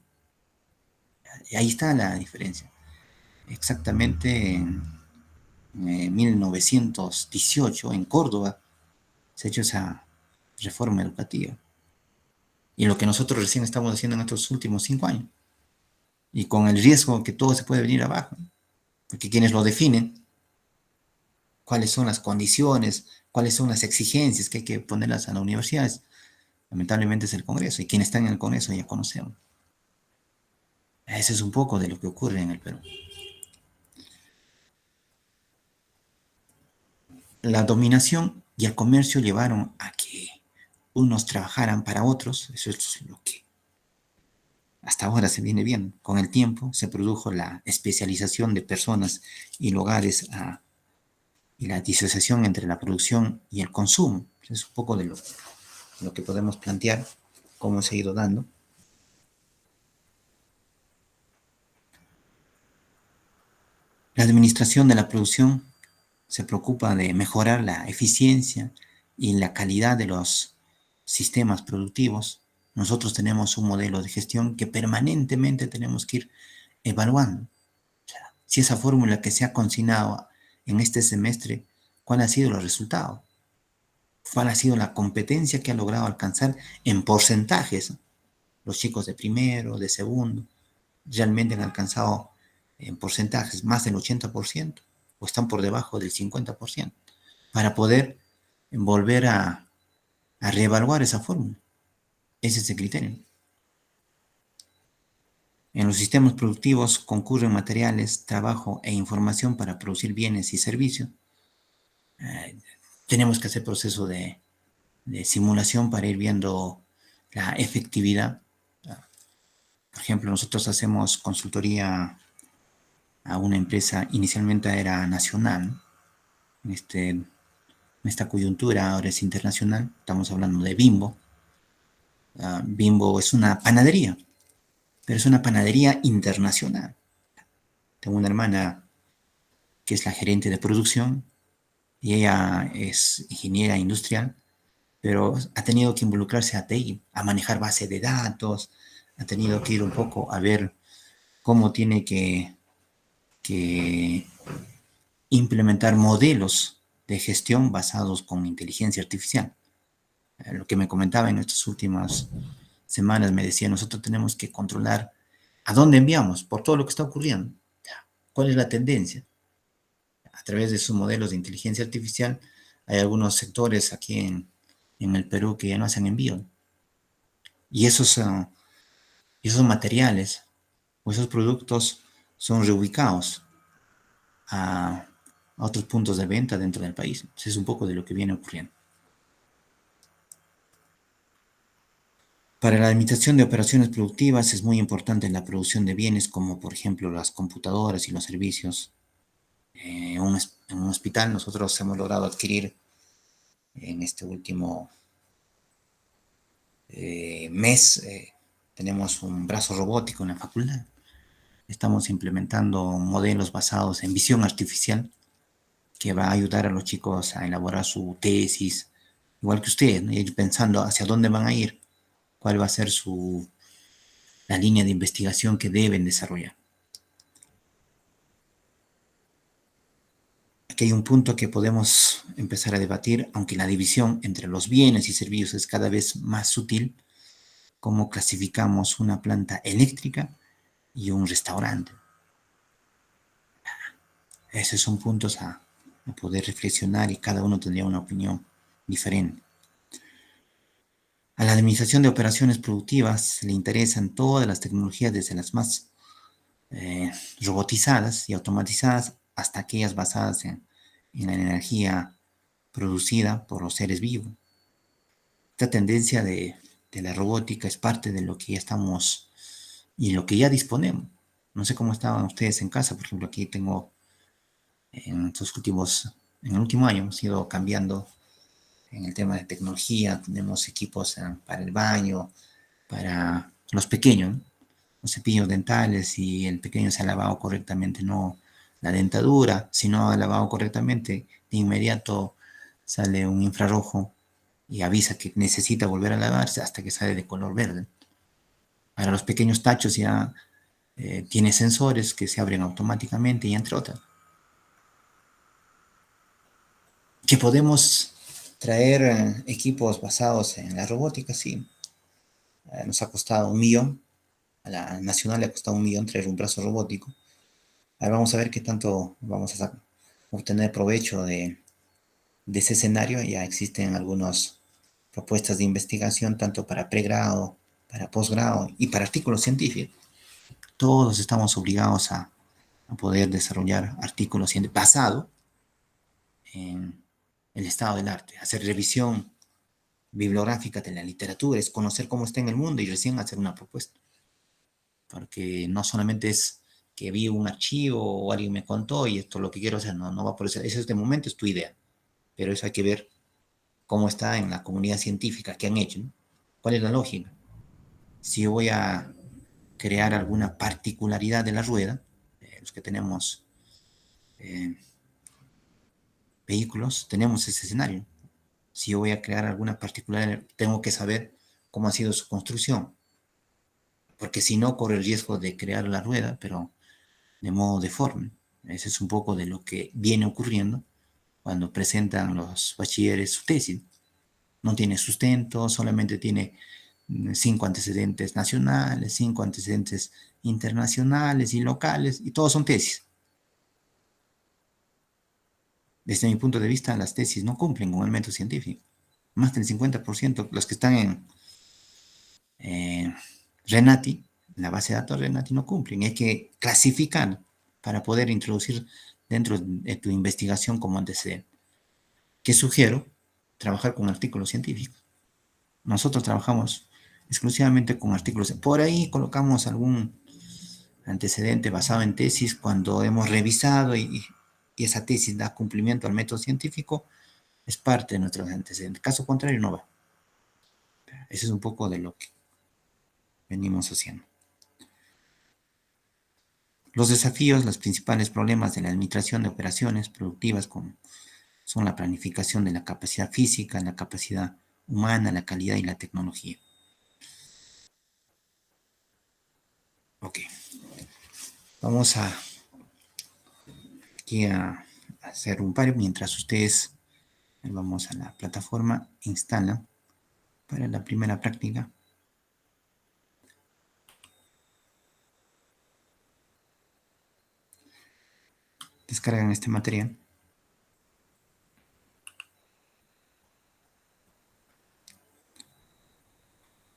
[SPEAKER 1] Y ahí está la diferencia. Exactamente en 1918, en Córdoba, se ha hecho esa reforma educativa. Y lo que nosotros recién estamos haciendo en estos últimos 5 años. Y con el riesgo que todo se puede venir abajo. Porque quienes lo definen, cuáles son las condiciones, cuáles son las exigencias que hay que ponerlas a las universidades, lamentablemente es el Congreso. Y quienes están en el Congreso ya conocemos. Ese es un poco de lo que ocurre en el Perú. La dominación y el comercio llevaron a que unos trabajaran para otros. Eso es lo que hasta ahora se viene viendo. Con el tiempo se produjo la especialización de personas y lugares y la disociación entre la producción y el consumo. Es un poco de lo que podemos plantear, cómo se ha ido dando. La administración de la producción se preocupa de mejorar la eficiencia y la calidad de los sistemas productivos. Nosotros tenemos un modelo de gestión que permanentemente tenemos que ir evaluando. O sea, si esa fórmula que se ha consignado en este semestre, ¿cuál ha sido los resultados? ¿Cuál ha sido la competencia que ha logrado alcanzar en porcentajes? Los chicos de primero, de segundo, realmente han alcanzado en porcentajes más del 80% o están por debajo del 50% para poder volver a reevaluar esa fórmula. Ese es el criterio. En los sistemas productivos concurren materiales, trabajo e información para producir bienes y servicios. Tenemos que hacer proceso de simulación para ir viendo la efectividad. Por ejemplo, nosotros hacemos consultoría a una empresa, inicialmente era nacional, en esta coyuntura ahora es internacional, estamos hablando de Bimbo. Bimbo es una panadería, pero es una panadería internacional. Tengo una hermana que es la gerente de producción y ella es ingeniera industrial, pero ha tenido que involucrarse a TI, a manejar base de datos, ha tenido que ir un poco a ver cómo tiene que implementar modelos de gestión basados con inteligencia artificial. Lo que me comentaba en estas últimas semanas, me decía, nosotros tenemos que controlar a dónde enviamos por todo lo que está ocurriendo. ¿Cuál es la tendencia? A través de sus modelos de inteligencia artificial, hay algunos sectores aquí en el Perú que ya no hacen envío. Y esos materiales o esos productos son reubicados a otros puntos de venta dentro del país. Entonces es un poco de lo que viene ocurriendo. Para la limitación de operaciones productivas es muy importante la producción de bienes como por ejemplo las computadoras y los servicios. En un hospital nosotros hemos logrado adquirir en este último mes, tenemos un brazo robótico en la facultad. Estamos implementando modelos basados en visión artificial que va a ayudar a los chicos a elaborar su tesis, igual que ustedes, ¿no? Y ir pensando hacia dónde van a ir, cuál va a ser la línea de investigación que deben desarrollar. Aquí hay un punto que podemos empezar a debatir, aunque la división entre los bienes y servicios es cada vez más sutil, cómo clasificamos una planta eléctrica y un restaurante. Esos son puntos a poder reflexionar y cada uno tendría una opinión diferente. A la administración de operaciones productivas le interesan todas las tecnologías, desde las más robotizadas y automatizadas hasta aquellas basadas en la energía producida por los seres vivos. Esta tendencia de la robótica es parte de lo que ya estamos y lo que ya disponemos. No sé cómo estaban ustedes en casa, por ejemplo, aquí tengo en el último año hemos ido cambiando en el tema de tecnología, tenemos equipos para el baño, para los pequeños, ¿no? Los cepillos dentales, y el pequeño se ha lavado correctamente, no la dentadura, si no ha lavado correctamente, de inmediato sale un infrarrojo y avisa que necesita volver a lavarse hasta que sale de color verde. Para los pequeños tachos ya tiene sensores que se abren automáticamente y entre otras. Que podemos traer equipos basados en la robótica, sí. Nos ha costado 1 millón. A la nacional le ha costado 1 millón traer un brazo robótico. Ahora vamos a ver qué tanto vamos a obtener provecho de ese escenario. Ya existen algunas propuestas de investigación, tanto para pregrado, para posgrado y para artículos científicos. Todos estamos obligados a poder desarrollar artículos científicos basados en el estado del arte, hacer revisión bibliográfica de la literatura, es conocer cómo está en el mundo y recién hacer una propuesta. Porque no solamente es que vi un archivo o alguien me contó y esto es lo que quiero hacer, no va por eso. Ese es de momento, es tu idea. Pero eso hay que ver cómo está en la comunidad científica, qué han hecho, ¿no? ¿Cuál es la lógica? Si yo voy a crear alguna particularidad de la rueda, los que tenemos vehículos, tenemos ese escenario. Si yo voy a crear alguna particularidad, tengo que saber cómo ha sido su construcción, porque si no, corre el riesgo de crear la rueda, pero de modo deforme. Ese es un poco de lo que viene ocurriendo cuando presentan los bachilleres su tesis. No tiene sustento, solamente tiene 5 antecedentes nacionales, 5 antecedentes internacionales y locales, y todos son tesis. Desde mi punto de vista, las tesis no cumplen con el método científico. Más del 50%, los que están en Renati, la base de datos Renati, no cumplen. Hay que clasificar para poder introducir dentro de tu investigación como antecedente. ¿Qué sugiero? Trabajar con artículos científicos. Nosotros trabajamos exclusivamente con artículos. Por ahí colocamos algún antecedente basado en tesis cuando hemos revisado y y esa tesis da cumplimiento al método científico, es parte de nuestros antecedentes. Caso contrario, no va. Ese es un poco de lo que venimos haciendo. Los desafíos, los principales problemas de la administración de operaciones productivas son la planificación de la capacidad física, la capacidad humana, la calidad y la tecnología. Ok, vamos aquí a hacer un par mientras ustedes vamos a la plataforma, instalan para la primera práctica. Descargan este material.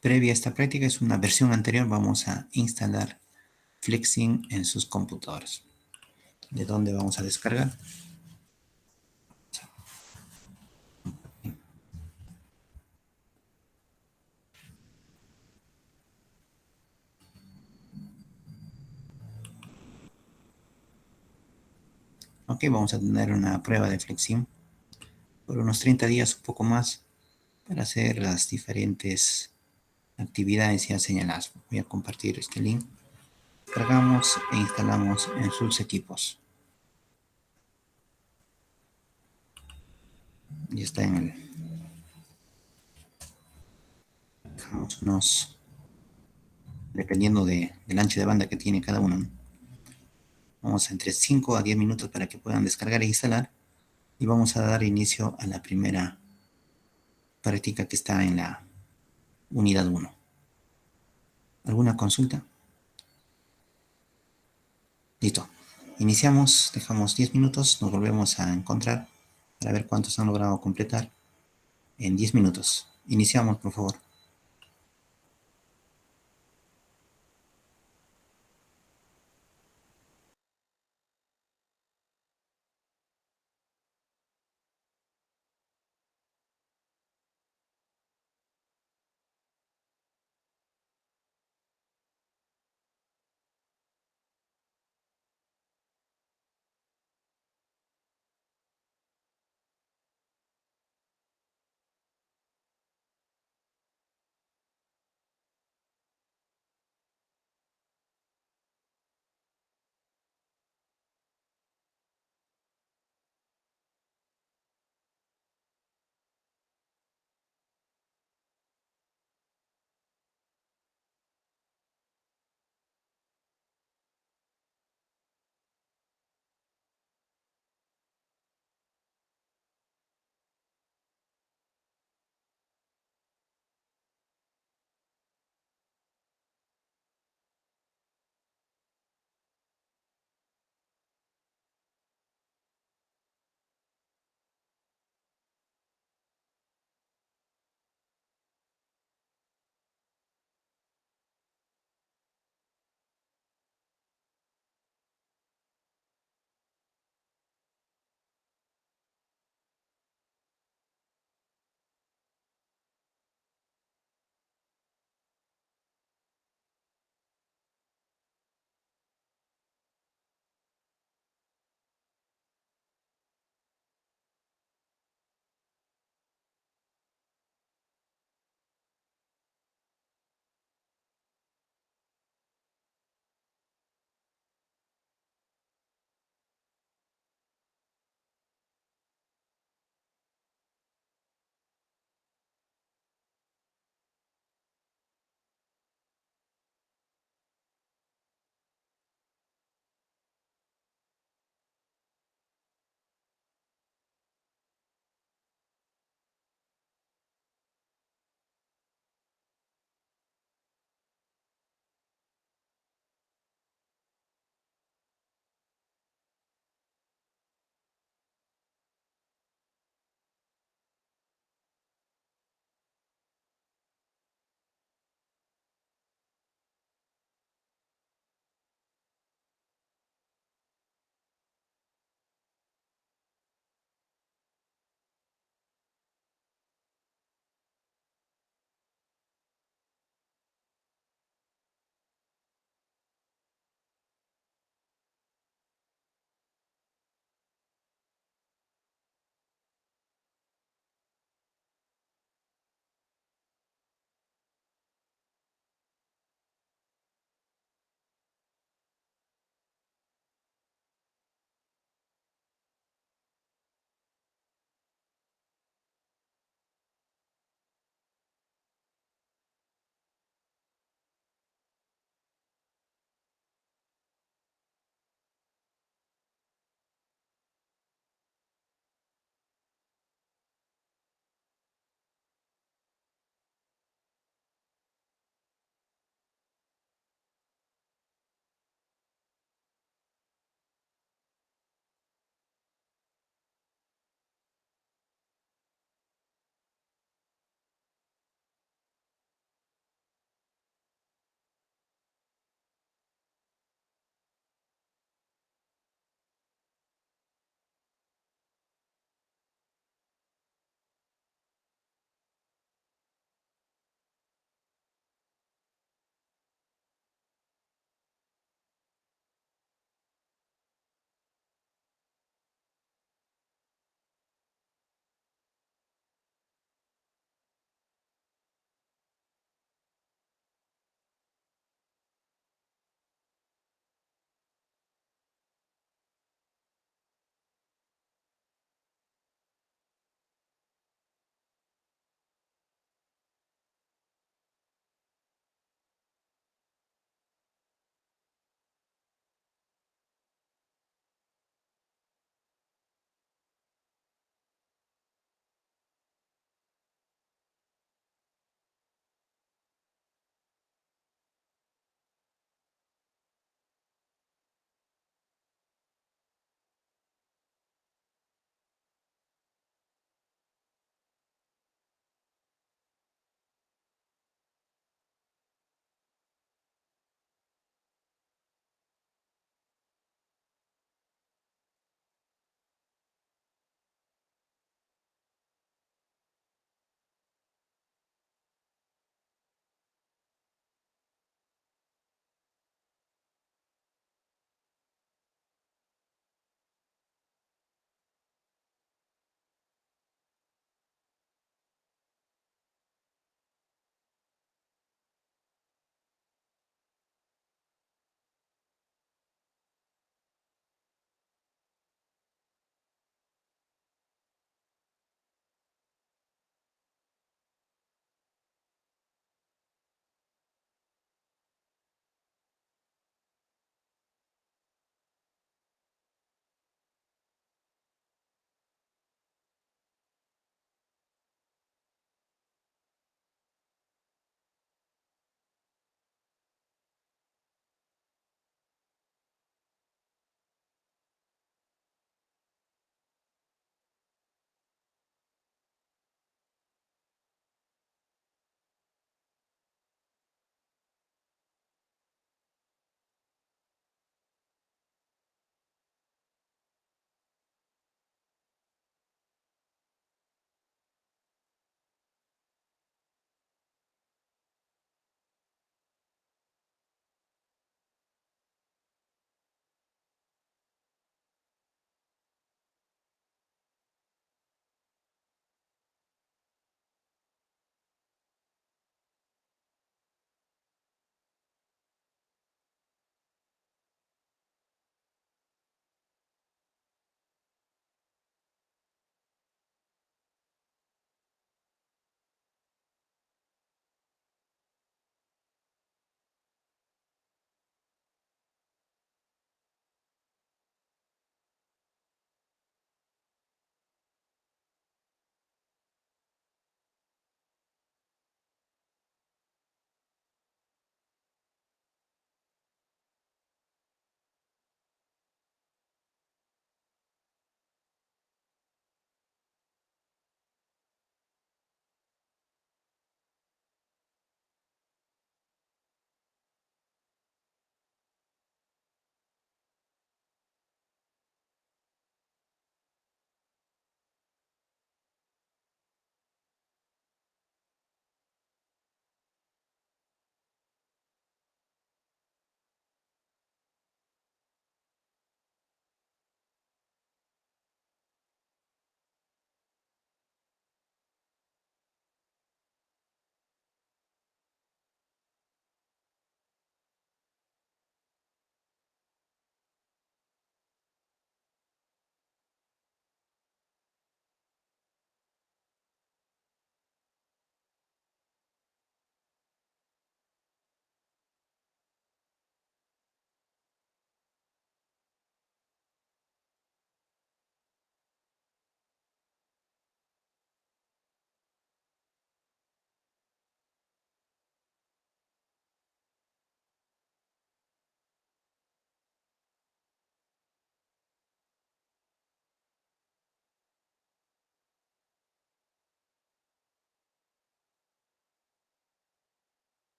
[SPEAKER 1] Previa a esta práctica, es una versión anterior, vamos a instalar Flexim en sus computadores. ¿De dónde vamos a descargar? Ok, vamos a tener una prueba de Flexim por unos 30 días, un poco más, para hacer las diferentes actividades ya señaladas. Voy a compartir este link. Cargamos e instalamos en sus equipos. Ya está en el... Dejamos unos... Dependiendo del ancho de banda que tiene cada uno, ¿no? Vamos entre 5 a 10 minutos para que puedan descargar e instalar. Y vamos a dar inicio a la primera práctica que está en la unidad 1. ¿Alguna consulta? Listo. Iniciamos, dejamos 10 minutos, nos volvemos a encontrar para ver cuántos han logrado completar en 10 minutos. Iniciamos, por favor.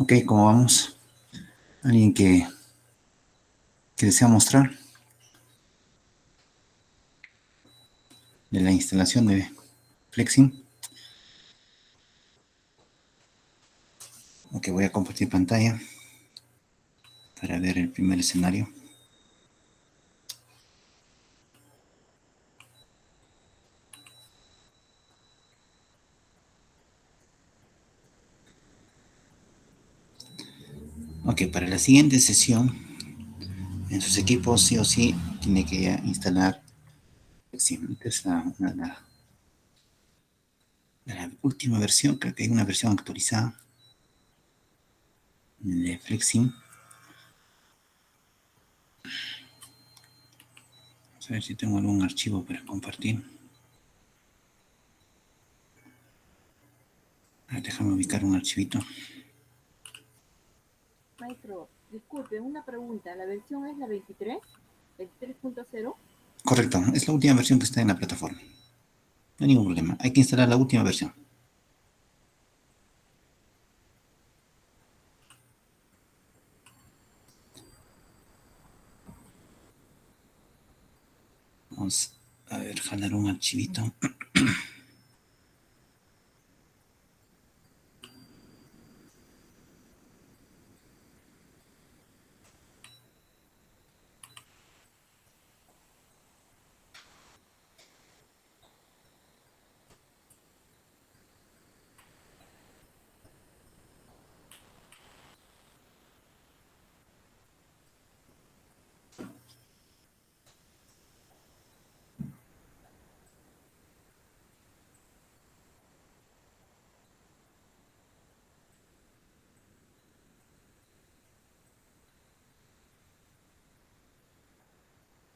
[SPEAKER 1] Ok, ¿cómo vamos? ¿Alguien que desea mostrar de la instalación de Flexim? Ok, voy a compartir pantalla para ver el primer escenario. Ok, para la siguiente sesión, en sus equipos sí o sí tiene que instalar Flexim. Esta es la última versión, creo que hay una versión actualizada de Flexim. Vamos a ver si tengo algún archivo para compartir. Déjame ubicar un archivito.
[SPEAKER 2] Maestro, disculpe, una pregunta. ¿La versión es la 23? ¿23.0?
[SPEAKER 1] Correcto, es la última versión que está en la plataforma. No hay ningún problema, hay que instalar la última versión. Vamos a ver, jalar un archivito.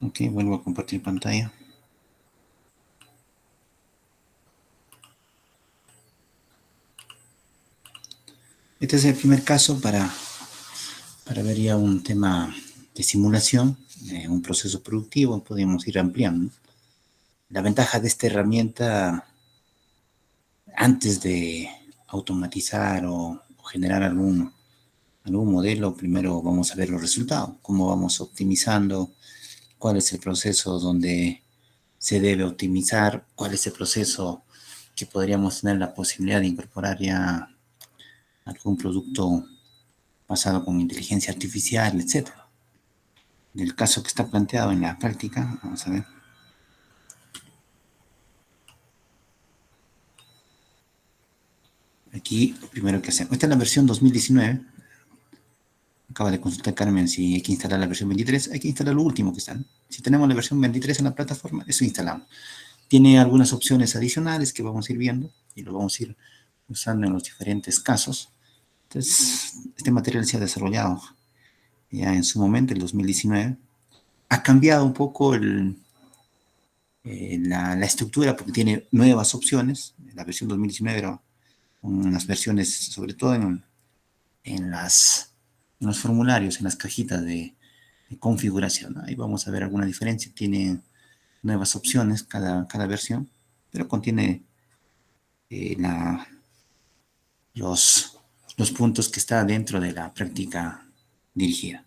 [SPEAKER 1] Ok, vuelvo a compartir pantalla. Este es el primer caso para ver ya un tema de simulación, de un proceso productivo. Podemos ir ampliando. La ventaja de esta herramienta, antes de automatizar o generar algún modelo, primero vamos a ver los resultados, cómo vamos optimizando, cuál es el proceso donde se debe optimizar, cuál es el proceso que podríamos tener la posibilidad de incorporar ya algún producto basado con inteligencia artificial, etcétera. Del caso que está planteado en la práctica, vamos a ver. Aquí lo primero que hacemos, esta es la versión 2019. Acaba de consultar Carmen si hay que instalar la versión 23, hay que instalar lo último que está. Si tenemos la versión 23 en la plataforma, eso instalamos. Tiene algunas opciones adicionales que vamos a ir viendo y lo vamos a ir usando en los diferentes casos. Entonces, este material se ha desarrollado ya en su momento, el 2019. Ha cambiado un poco la estructura porque tiene nuevas opciones. La versión 2019 era unas versiones, sobre todo en los formularios, en las cajitas de configuración, ¿no? Ahí vamos a ver alguna diferencia. Tiene nuevas opciones cada versión, pero contiene la, los puntos que está dentro de la práctica dirigida.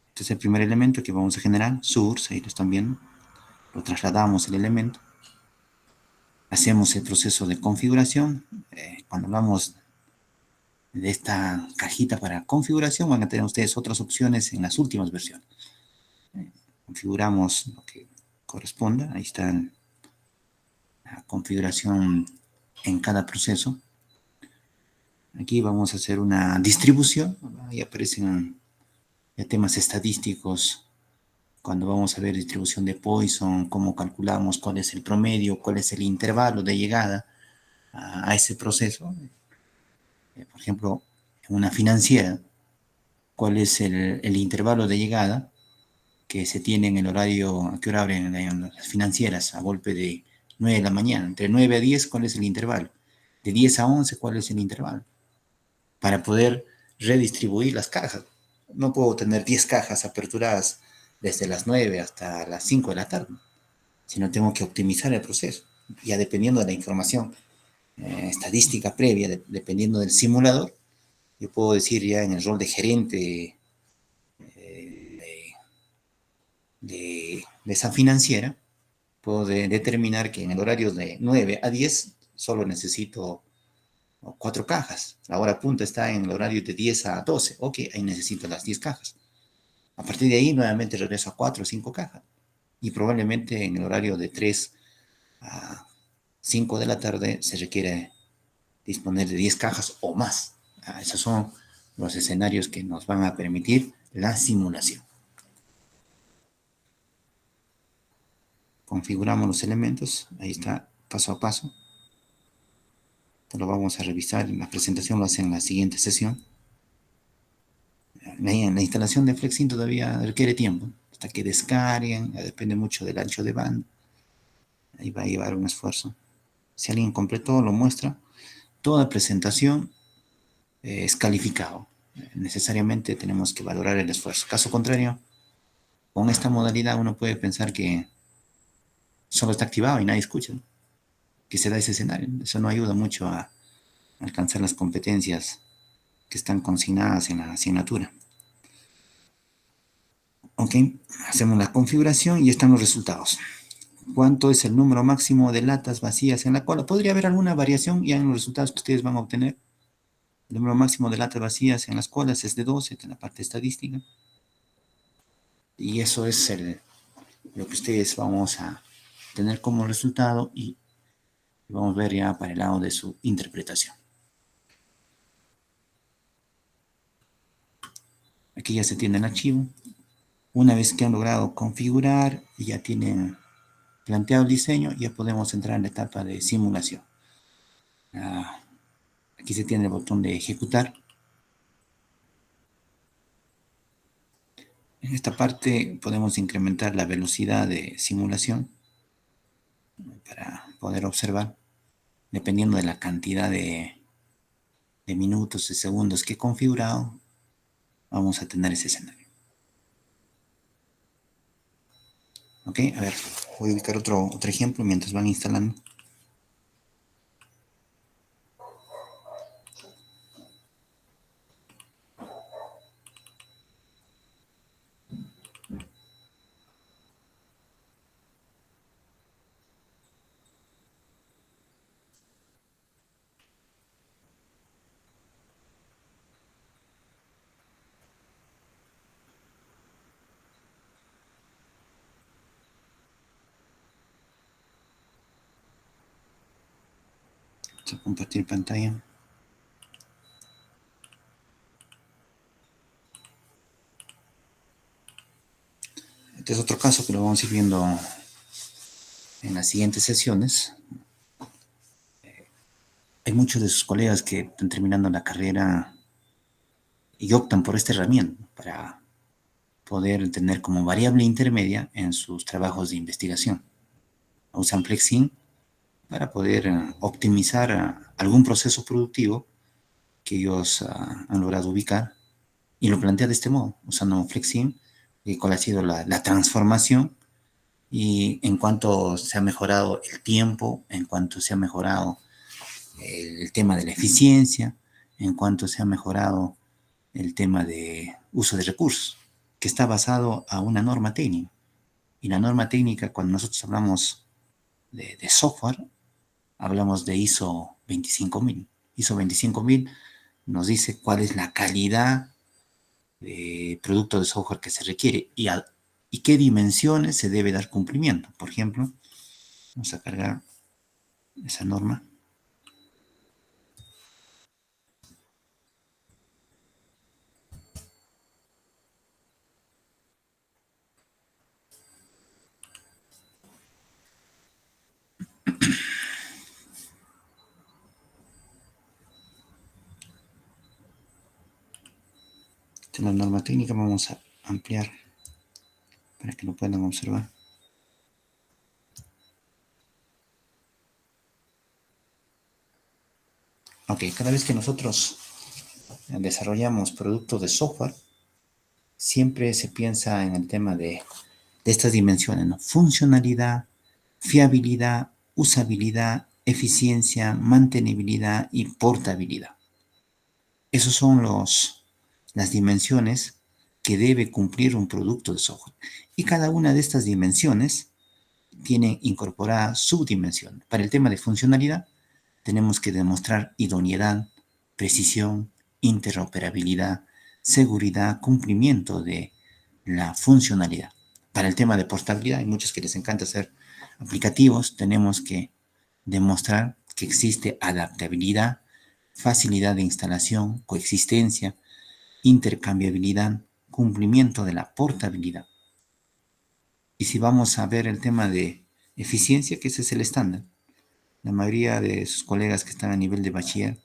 [SPEAKER 1] Este es el primer elemento que vamos a generar, source, ahí lo están viendo. Lo trasladamos el elemento, hacemos el proceso de configuración. Cuando hablamos de esta cajita para configuración, van a tener ustedes otras opciones en las últimas versiones. Configuramos lo que corresponda, ahí está la configuración en cada proceso. Aquí vamos a hacer una distribución, ahí aparecen ya temas estadísticos, cuando vamos a ver distribución de Poisson, cómo calculamos cuál es el promedio, cuál es el intervalo de llegada a ese proceso. Por ejemplo, en una financiera, cuál es el intervalo de llegada que se tiene en el horario, a qué hora abren las financieras, a golpe de 9 de la mañana, entre 9 a 10, ¿cuál es el intervalo? De 10 a 11, ¿cuál es el intervalo? Para poder redistribuir las cajas. No puedo tener 10 cajas aperturadas desde las 9 hasta las 5 de la tarde, sino tengo que optimizar el proceso. Ya dependiendo de la información estadística previa, dependiendo del simulador, Yo puedo decir ya en el rol de gerente de esa financiera, puedo determinar que en el horario de 9 a 10 solo necesito 4 cajas. La hora punta está en el horario de 10 a 12. Ok, ahí necesito las 10 cajas. A partir de ahí nuevamente regreso a 4 o 5 cajas. Y probablemente en el horario de 3 a 5 de la tarde se requiere disponer de 10 cajas o más. Esos son los escenarios que nos van a permitir la simulación. Configuramos los elementos, ahí está paso a paso. Esto lo vamos a revisar, la presentación lo hace en la siguiente sesión. La instalación de FlexSync todavía requiere tiempo, hasta que descarguen, depende mucho del ancho de banda. Ahí va a llevar un esfuerzo. Si alguien completó, lo muestra. Toda presentación es calificado. Necesariamente tenemos que valorar el esfuerzo. Caso contrario, con esta modalidad uno puede pensar que solo está activado y nadie escucha, ¿no? Que se da ese escenario. Eso no ayuda mucho a alcanzar las competencias que están consignadas en la asignatura. Ok, hacemos la configuración y están los resultados. ¿Cuánto es el número máximo de latas vacías en la cola? Podría haber alguna variación ya en los resultados que ustedes van a obtener. El número máximo de latas vacías en las colas es de 12 en la parte estadística. Y eso es lo que ustedes vamos a tener como resultado y vamos a ver ya para el lado de su interpretación. Aquí ya se tiene el archivo. Una vez que han logrado configurar y ya tienen planteado el diseño, ya podemos entrar en la etapa de simulación. Aquí se tiene el botón de ejecutar. En esta parte podemos incrementar la velocidad de simulación para poder observar, dependiendo de la cantidad de minutos, de segundos que he configurado, vamos a tener ese escenario. Ok, a ver, voy a ubicar otro ejemplo mientras van instalando. Vamos a compartir pantalla. Este es otro caso que lo vamos a ir viendo en las siguientes sesiones. Hay muchos de sus colegas que están terminando la carrera y optan por esta herramienta para poder tener como variable intermedia en sus trabajos de investigación. Usan FlexSync para poder optimizar algún proceso productivo que ellos han logrado ubicar y lo plantea de este modo, usando FlexSync, cuál ha sido la transformación y en cuanto se ha mejorado el tiempo, en cuanto se ha mejorado el tema de la eficiencia, en cuanto se ha mejorado el tema de uso de recursos, que está basado a una norma técnica. Y la norma técnica, cuando nosotros hablamos de software, hablamos de ISO 25000. ISO 25000 nos dice cuál es la calidad de producto de software que se requiere y qué dimensiones se debe dar cumplimiento. Por ejemplo, vamos a cargar esa norma. Esta es la norma técnica, vamos a ampliar para que lo puedan observar. Ok, cada vez que nosotros desarrollamos productos de software, siempre se piensa en el tema de estas dimensiones, ¿no? Funcionalidad, fiabilidad, usabilidad, eficiencia, mantenibilidad y portabilidad. Esas son las dimensiones que debe cumplir un producto de software. Y cada una de estas dimensiones tiene incorporada subdimensión. Para el tema de funcionalidad, tenemos que demostrar idoneidad, precisión, interoperabilidad, seguridad, cumplimiento de la funcionalidad. Para el tema de portabilidad, hay muchos que les encanta hacer aplicativos, tenemos que demostrar que existe adaptabilidad, facilidad de instalación, coexistencia, intercambiabilidad, cumplimiento de la portabilidad. Y si vamos a ver el tema de eficiencia, que ese es el estándar, la mayoría de sus colegas que están a nivel de bachiller,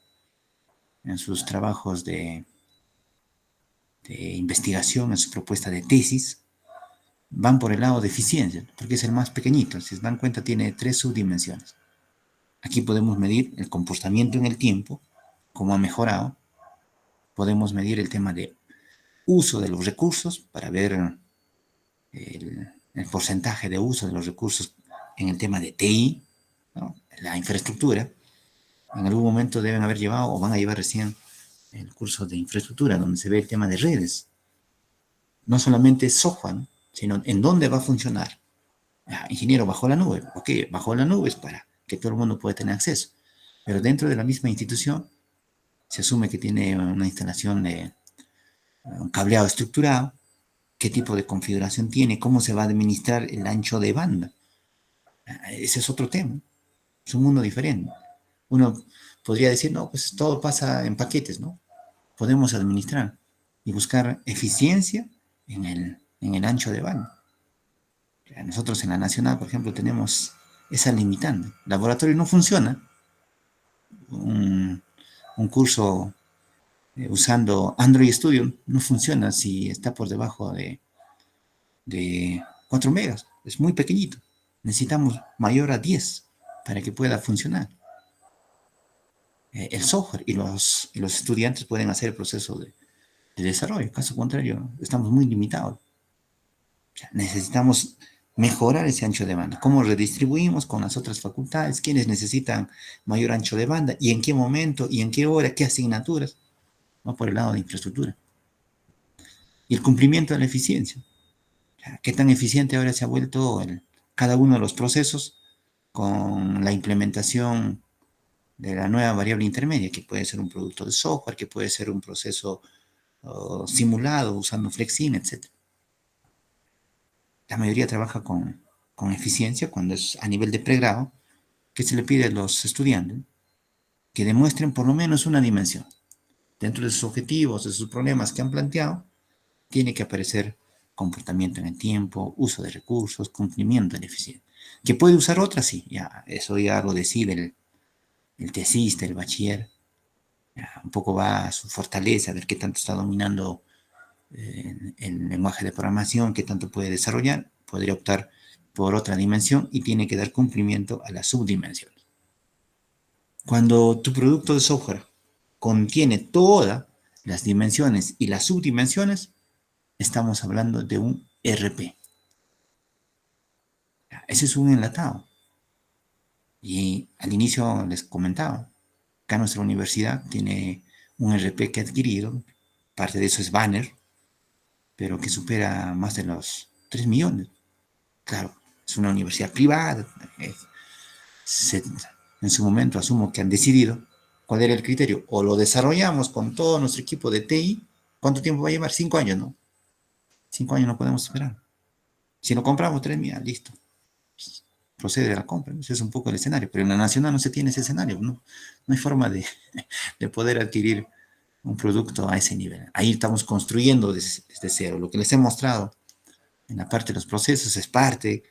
[SPEAKER 1] en sus trabajos de investigación, en su propuesta de tesis, van por el lado de eficiencia, porque es el más pequeñito. Si se dan cuenta, tiene 3 subdimensiones. Aquí podemos medir el comportamiento en el tiempo, cómo ha mejorado. Podemos medir el tema de uso de los recursos para ver el porcentaje de uso de los recursos en el tema de TI, ¿no? La infraestructura. En algún momento deben haber llevado o van a llevar recién el curso de infraestructura, donde se ve el tema de redes. No solamente software, ¿no? Sino en dónde va a funcionar. Ingeniero, bajo la nube. Ok, bajo la nube es para que todo el mundo pueda tener acceso. Pero dentro de la misma institución se asume que tiene una instalación de un cableado estructurado, qué tipo de configuración tiene, cómo se va a administrar el ancho de banda. Ese es otro tema. Es un mundo diferente. Uno podría decir, no, pues todo pasa en paquetes, ¿no? Podemos administrar y buscar eficiencia en el ancho de banda. Nosotros en la Nacional, por ejemplo, tenemos esa limitante. El laboratorio no funciona. Un, un curso usando Android Studio no funciona si está por debajo de 4 megas. Es muy pequeñito. Necesitamos mayor a 10 para que pueda funcionar. El software y los estudiantes pueden hacer el proceso de desarrollo. Caso contrario, estamos muy limitados. O sea, necesitamos mejorar ese ancho de banda. ¿Cómo redistribuimos con las otras facultades? ¿Quiénes necesitan mayor ancho de banda? ¿Y en qué momento? ¿Y en qué hora? ¿Qué asignaturas? ¿No? Por el lado de infraestructura. Y el cumplimiento de la eficiencia. O sea, ¿qué tan eficiente ahora se ha vuelto cada uno de los procesos con la implementación de la nueva variable intermedia, que puede ser un producto de software, que puede ser un proceso simulado usando Flexin, etcétera? La mayoría trabaja con eficiencia cuando es a nivel de pregrado, que se le pide a los estudiantes que demuestren por lo menos una dimensión. Dentro de sus objetivos, de sus problemas que han planteado, tiene que aparecer comportamiento en el tiempo, uso de recursos, cumplimiento de la eficiencia. ¿Que puede usar otras? Sí, ya, eso ya lo decide el tesista, el bachiller. Ya, un poco va a su fortaleza, a ver qué tanto está dominando el lenguaje de programación, qué tanto puede desarrollar. Podría optar por otra dimensión y tiene que dar cumplimiento a las subdimensiones. Cuando tu producto de software contiene todas las dimensiones y las subdimensiones, estamos hablando de un RP. Ese es un enlatado. Y al inicio les comentaba, acá nuestra universidad tiene un RP que ha adquirido, parte de eso es Banner, pero que supera más de los 3 millones. Claro, es una universidad privada. Se, en su momento asumo que han decidido cuál era el criterio. O lo desarrollamos con todo nuestro equipo de TI. ¿Cuánto tiempo va a llevar? 5 años, ¿no? 5 años no podemos esperar. Si lo compramos 3 millones, listo. Procede a la compra. Ese es un poco el escenario. Pero en la nacional no se tiene ese escenario. No, no hay forma de poder adquirir un producto a ese nivel. Ahí estamos construyendo desde cero. Lo que les he mostrado en la parte de los procesos es parte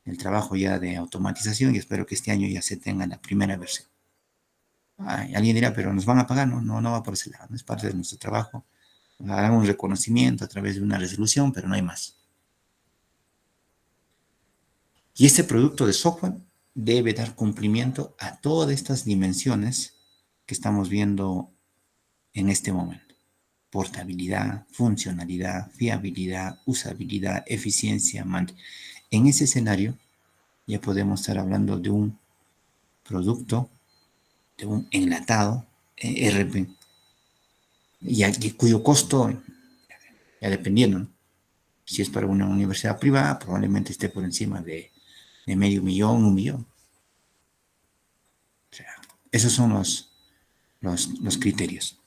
[SPEAKER 1] del trabajo ya de automatización y espero que este año ya se tenga la primera versión. Alguien dirá, pero nos van a pagar. No, no, no va por ese lado. No es parte de nuestro trabajo. Harán un reconocimiento a través de una resolución, pero no hay más. Y este producto de software debe dar cumplimiento a todas estas dimensiones que estamos viendo en este momento. Portabilidad, funcionalidad, fiabilidad, usabilidad, eficiencia. En ese escenario ya podemos estar hablando de un producto, de un enlatado ERP y cuyo costo, ya dependiendo, ¿no? Si es para una universidad privada, probablemente esté por encima de medio millón, 1 millón. O sea, esos son los criterios.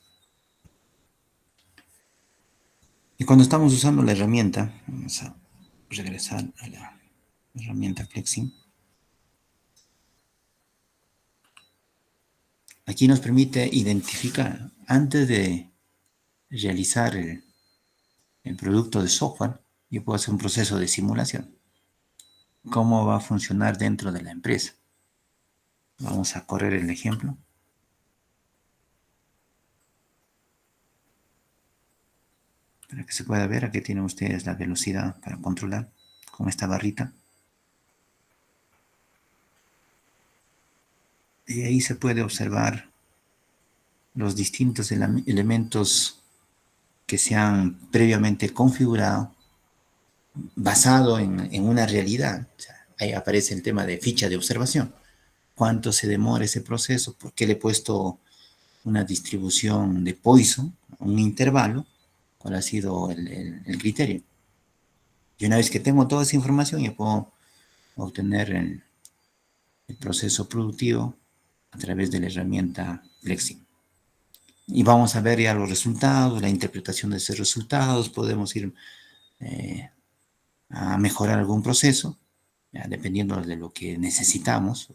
[SPEAKER 1] Y cuando estamos usando la herramienta, vamos a regresar a la herramienta Flexi. Aquí nos permite identificar, antes de realizar el producto de software, yo puedo hacer un proceso de simulación. ¿Cómo va a funcionar dentro de la empresa? Vamos a correr el ejemplo. Para que se pueda ver, aquí tienen ustedes la velocidad para controlar con esta barrita. Y ahí se puede observar los distintos elementos que se han previamente configurado basado en una realidad. O sea, ahí aparece el tema de ficha de observación. ¿Cuánto se demora ese proceso? ¿Por qué le he puesto una distribución de Poisson, un intervalo? ¿Cuál ha sido el criterio? Y una vez que tengo toda esa información, ya puedo obtener el proceso productivo a través de la herramienta Flexi. Y vamos a ver ya los resultados, la interpretación de esos resultados, podemos ir a mejorar algún proceso, ya, dependiendo de lo que necesitamos.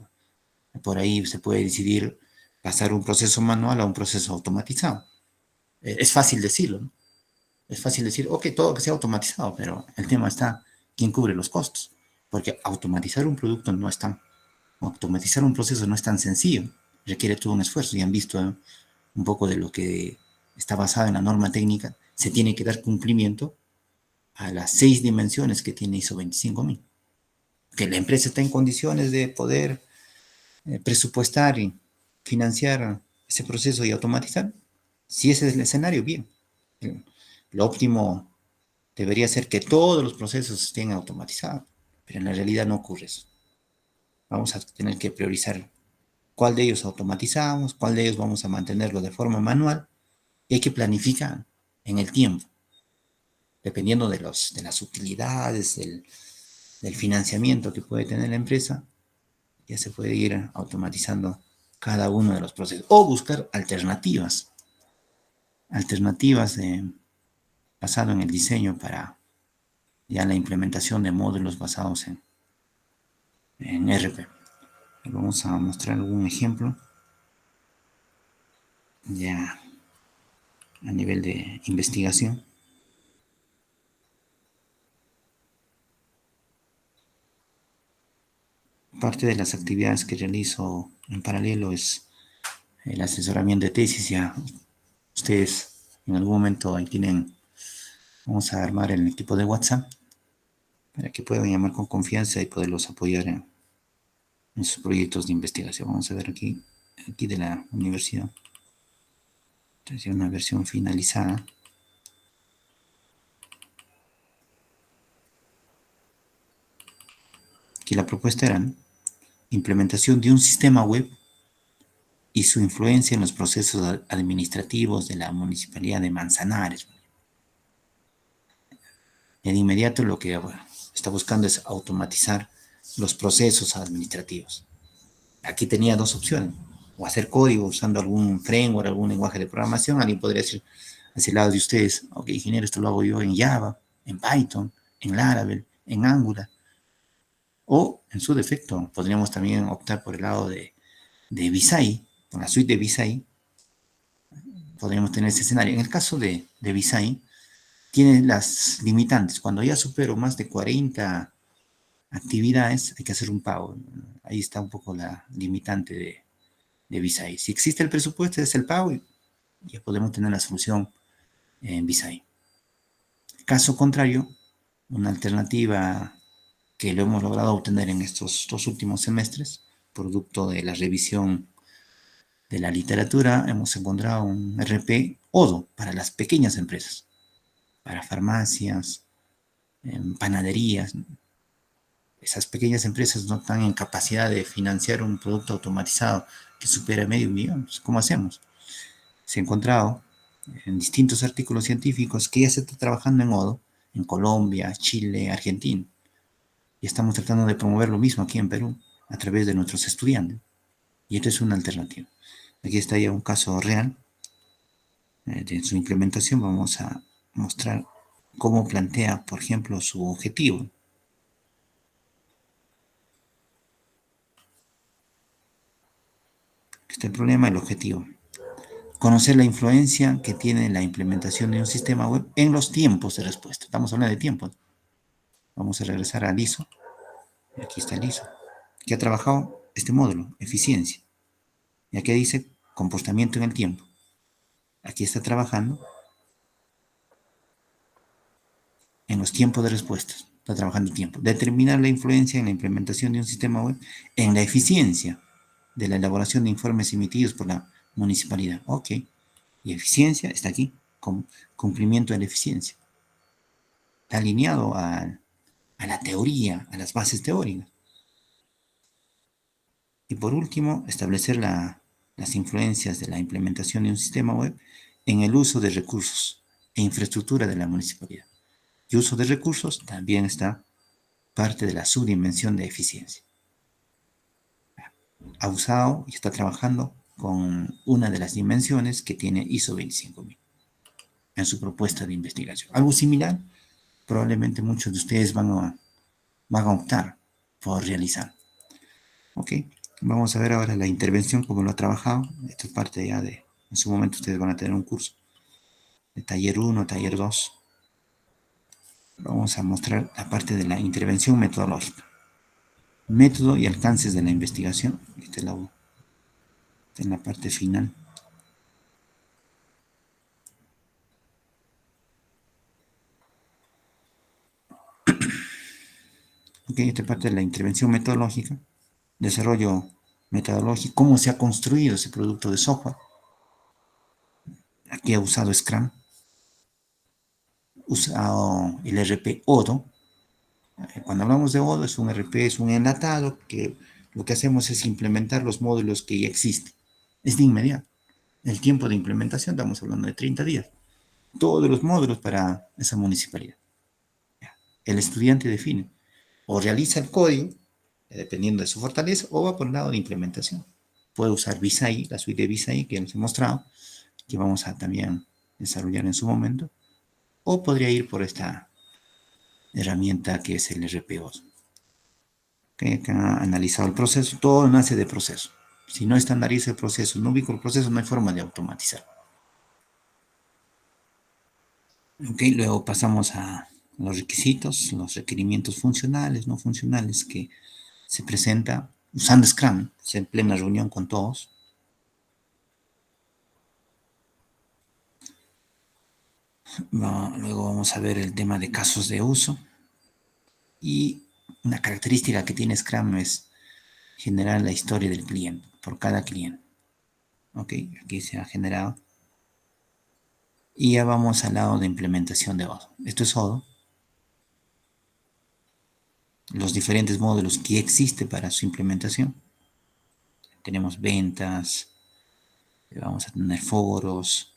[SPEAKER 1] Por ahí se puede decidir pasar un proceso manual a un proceso automatizado. Es fácil decirlo, ¿no? Es fácil decir, ok, todo que sea automatizado, pero el tema está, ¿quién cubre los costos? Porque automatizar un producto no es tan, automatizar un proceso no es tan sencillo, requiere todo un esfuerzo, y han visto un poco de lo que está basado en la norma técnica, se tiene que dar cumplimiento a las 6 dimensiones que tiene ISO 25000. Que la empresa está en condiciones de poder presupuestar y financiar ese proceso y automatizar. Si ese es el escenario, bien. Lo óptimo debería ser que todos los procesos estén automatizados, pero en la realidad no ocurre eso. Vamos a tener que priorizar cuál de ellos automatizamos, cuál de ellos vamos a mantenerlo de forma manual, y hay que planificar en el tiempo, dependiendo de las utilidades, del financiamiento que puede tener la empresa, ya se puede ir automatizando cada uno de los procesos o buscar alternativas basado en el diseño para ya la implementación de módulos basados en RP. Vamos a mostrar algún ejemplo ya a nivel de investigación. Parte de las actividades que realizo en paralelo es el asesoramiento de tesis. Ya ustedes en algún momento ahí tienen, vamos a armar el equipo de WhatsApp para que puedan llamar con confianza y poderlos apoyar en sus proyectos de investigación. Vamos a ver aquí de la universidad. Entonces, una versión finalizada. Aquí la propuesta era, ¿no?, implementación de un sistema web y su influencia en los procesos administrativos de la Municipalidad de Manzanares. Y de inmediato lo que está buscando es automatizar los procesos administrativos. Aquí tenía dos opciones: o hacer código usando algún framework, algún lenguaje de programación. Alguien podría decir hacia el lado de ustedes, ok, ingeniero, esto lo hago yo en Java, en Python, en Laravel, en Angular. O, en su defecto, podríamos también optar por el lado de Visay, con la suite de Visay. Podríamos tener ese escenario. En el caso de Visay, tiene las limitantes. Cuando ya supero más de 40 actividades, hay que hacer un pago. Ahí está un poco la limitante de Visay. Si existe el presupuesto, es el pago, y ya podemos tener la solución en Visay. Caso contrario, una alternativa que lo hemos logrado obtener en estos 2 últimos semestres, producto de la revisión de la literatura, hemos encontrado un RP ODO para las pequeñas empresas, para farmacias, panaderías. Esas pequeñas empresas no están en capacidad de financiar un producto automatizado que supera medio millón. ¿Cómo hacemos? Se ha encontrado en distintos artículos científicos que ya se está trabajando en Odoo, en Colombia, Chile, Argentina. Y estamos tratando de promover lo mismo aquí en Perú, a través de nuestros estudiantes. Y esta es una alternativa. Aquí está ya un caso real de su implementación. Vamos a mostrar cómo plantea, por ejemplo, su objetivo. Este es el problema, el objetivo. Conocer la influencia que tiene la implementación de un sistema web en los tiempos de respuesta. Estamos hablando de tiempos. Vamos a regresar al ISO. Aquí está el ISO. Que ha trabajado este módulo, eficiencia. Y aquí dice comportamiento en el tiempo. Aquí está trabajando en los tiempos de respuesta. Está trabajando tiempo. Determinar la influencia en la implementación de un sistema web en la eficiencia de la elaboración de informes emitidos por la municipalidad. Ok. Y eficiencia está aquí. Cumplimiento de la eficiencia. Está alineado a la teoría, a las bases teóricas. Y por último, establecer las influencias de la implementación de un sistema web en el uso de recursos e infraestructura de la municipalidad. Y uso de recursos también está parte de la subdimensión de eficiencia. Ha usado y está trabajando con una de las dimensiones que tiene ISO 25000 en su propuesta de investigación. Algo similar, probablemente muchos de ustedes van a optar por realizar. Ok, vamos a ver ahora la intervención, cómo lo ha trabajado. Esta es parte ya de, en su momento ustedes van a tener un curso de taller 1, taller 2. Vamos a mostrar la parte de la intervención metodológica. Método y alcances de la investigación. Esta es en la parte final. Ok, esta parte de la intervención metodológica. Desarrollo metodológico, cómo se ha construido ese producto de software. Aquí ha usado Scrum, usado el RP Odoo. Cuando hablamos de Odoo, es un RP, es un enlatado que lo que hacemos es implementar los módulos que ya existen. Es de inmediato. El tiempo de implementación, estamos hablando de 30 días. Todos los módulos para esa municipalidad. El estudiante define o realiza el código, dependiendo de su fortaleza, o va por el lado de implementación. Puede usar Visai, la suite de Visai que les he mostrado, que vamos a también desarrollar en su momento, o podría ir por esta herramienta que es el RPO. Que ha analizado el proceso, todo nace de proceso. Si no estandariza el proceso, no ubico el proceso, no hay forma de automatizar. Ok, luego pasamos a los requisitos, los requerimientos funcionales, no funcionales, que se presenta usando Scrum, se emplea en la reunión con todos. Luego vamos a ver el tema de casos de uso. Y una característica que tiene Scrum es generar la historia del cliente, por cada cliente. Ok, aquí se ha generado. Y ya vamos al lado de implementación de Odoo. Esto es Odoo. Los diferentes módulos que existe para su implementación. Tenemos ventas, vamos a tener foros,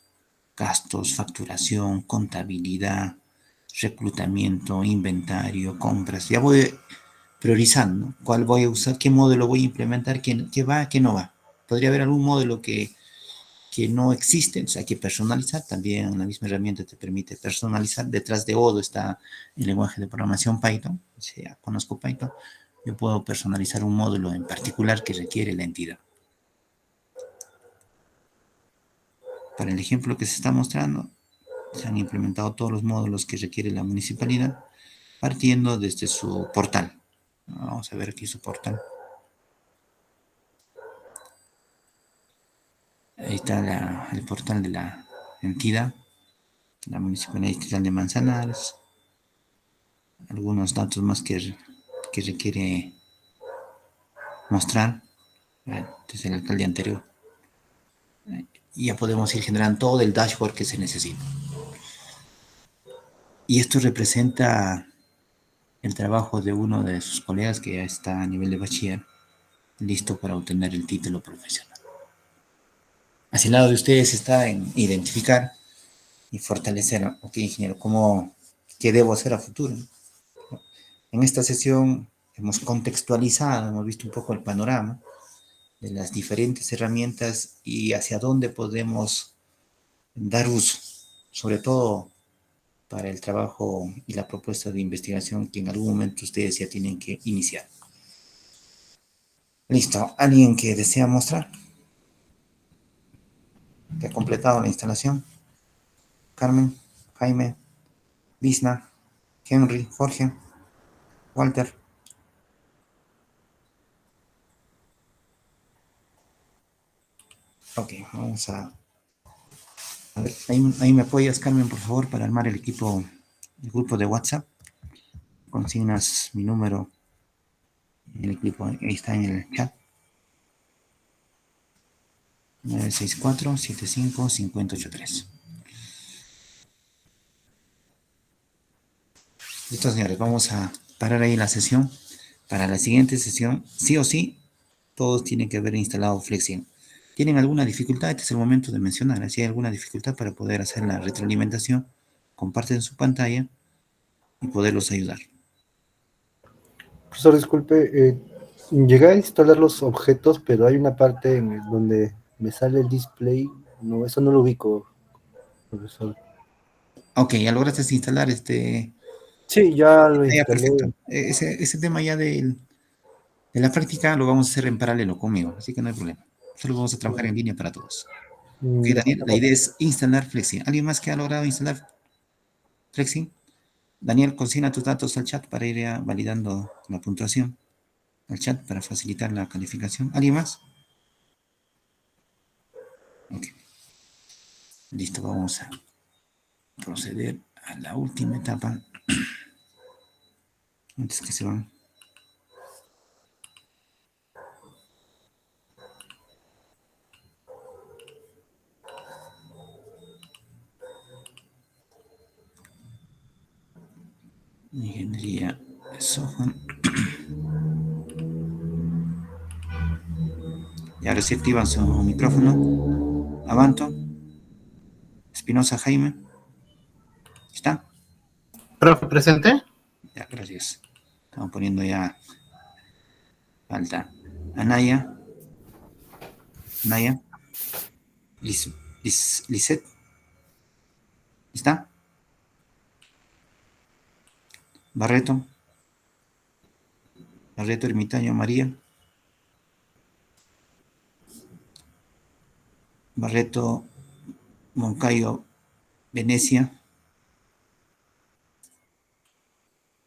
[SPEAKER 1] gastos, facturación, contabilidad, reclutamiento, inventario, compras. Ya voy priorizando cuál voy a usar, qué módulo voy a implementar, qué va, qué no va. Podría haber algún módulo que no existe, o sea, hay que personalizar. También la misma herramienta te permite personalizar. Detrás de Odoo está el lenguaje de programación Python. O sea, conozco Python. Yo puedo personalizar un módulo en particular que requiere la entidad. Para el ejemplo que se está mostrando, se han implementado todos los módulos que requiere la municipalidad, partiendo desde su portal. Vamos a ver aquí su portal. Ahí está el portal de la entidad, la Municipalidad Distrital de Manzanares. Algunos datos más que requiere mostrar desde el alcalde anterior. Y ya podemos ir generando todo el dashboard que se necesita. Y esto representa el trabajo de uno de sus colegas que ya está a nivel de bachiller, listo para obtener el título profesional. Hacia el lado de ustedes está en identificar y fortalecer. Ok, ingeniero, ¿qué debo hacer a futuro? En esta sesión hemos contextualizado, hemos visto un poco el panorama de las diferentes herramientas y hacia dónde podemos dar uso, sobre todo para el trabajo y la propuesta de investigación que en algún momento ustedes ya tienen que iniciar. Listo. ¿Alguien que desea mostrar? ¿Que ha completado la instalación? Carmen, Jaime, Bisna, Henry, Jorge, Walter. Ok, vamos a ver. Ahí me apoyas, Carmen, por favor, para armar el equipo, el grupo de WhatsApp. Consignas mi número en el equipo, ahí está en el chat. 964-75-5083. Listo, señores, vamos a parar ahí la sesión. Para la siguiente sesión, sí o sí, todos tienen que haber instalado Flexien. ¿Tienen alguna dificultad? Este es el momento de mencionar. Si hay alguna dificultad para poder hacer la retroalimentación, comparten su pantalla y poderlos ayudar.
[SPEAKER 3] Profesor, disculpe, llegué a instalar los objetos, pero hay una parte donde me sale el display. No, eso no lo ubico, profesor.
[SPEAKER 1] Ok, ya lograste instalar este.
[SPEAKER 3] Sí, ya lo
[SPEAKER 1] Ya,
[SPEAKER 3] instalé.
[SPEAKER 1] perfecto. Ese tema ya de la práctica lo vamos a hacer en paralelo conmigo, así que no hay problema. Solo vamos a trabajar en línea para todos. Ok,
[SPEAKER 3] Ya,
[SPEAKER 1] Daniel, la idea es instalar Flexi. ¿Alguien más que ha logrado instalar Flexi? Daniel, consigna tus datos al chat para ir ya validando la puntuación. Al chat para facilitar la calificación. ¿Alguien más? Ok. Listo, vamos a proceder a la última etapa. Antes que se van. Ingeniería de software. Y ahora sí activan su micrófono. Avanto. Espinosa Jaime. ¿Está?
[SPEAKER 4] Profe, presente.
[SPEAKER 1] Ya, gracias. Estamos poniendo ya. Falta. Anaya. Anaya. Lisette. ¿Está? Barreto. Barreto Ermitaño María. Barreto Moncayo Venecia.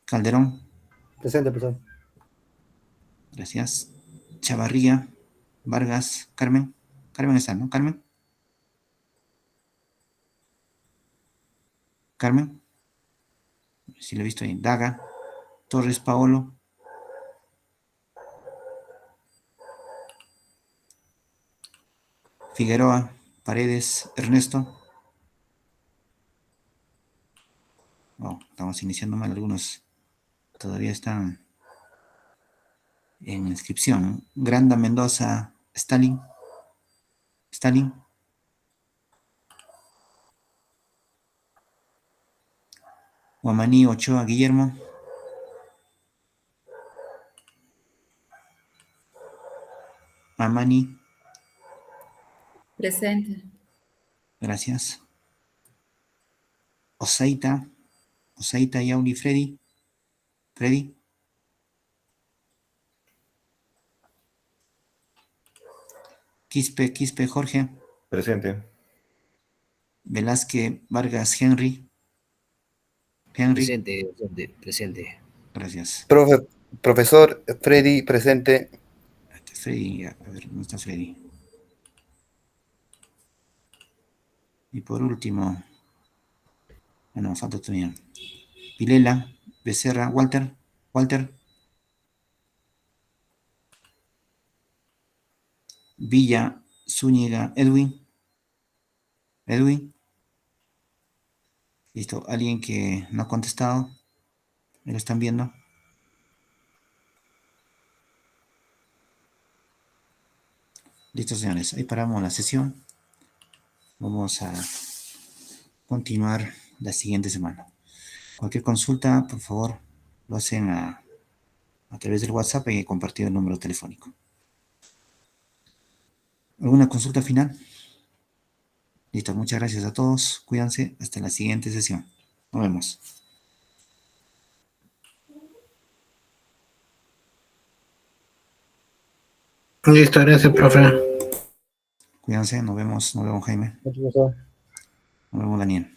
[SPEAKER 1] Calderón.
[SPEAKER 3] Presente, profesor.
[SPEAKER 1] Gracias. Chavarría. Vargas. Carmen. Carmen está, ¿no? Carmen. Carmen. Si lo he visto ahí. Daga. Torres Paolo. Figueroa. Paredes. Ernesto. Oh, estamos iniciando mal. Algunos todavía están en inscripción. Granda Mendoza. Stalin. Stalin. Guamaní Ochoa Guillermo. Mamani.
[SPEAKER 5] Presente.
[SPEAKER 1] Gracias. Oseita. Oseita Yauli Freddy. Freddy. Quispe Jorge.
[SPEAKER 6] Presente.
[SPEAKER 1] Velázquez Vargas Henry. Henry.
[SPEAKER 7] Presente.
[SPEAKER 1] Gracias.
[SPEAKER 4] Profesor Freddy, presente.
[SPEAKER 1] Freddy, a ver, ¿dónde está Freddy? Y por último, bueno, falta todavía. Pilela, Becerra, Walter, Villa, Zúñiga, Edwin. Listo, alguien que no ha contestado, ¿me lo están viendo? Listo, señores, ahí paramos la sesión. Vamos a continuar la siguiente semana. Cualquier consulta, por favor, lo hacen a través del WhatsApp y he compartido el número telefónico. ¿Alguna consulta final? Listo, muchas gracias a todos. Cuídense. Hasta la siguiente sesión. Nos vemos.
[SPEAKER 5] Listo, gracias, profe.
[SPEAKER 1] Cuídense. Nos vemos, Jaime.
[SPEAKER 3] Mucho mejor.
[SPEAKER 1] Nos vemos, Daniel.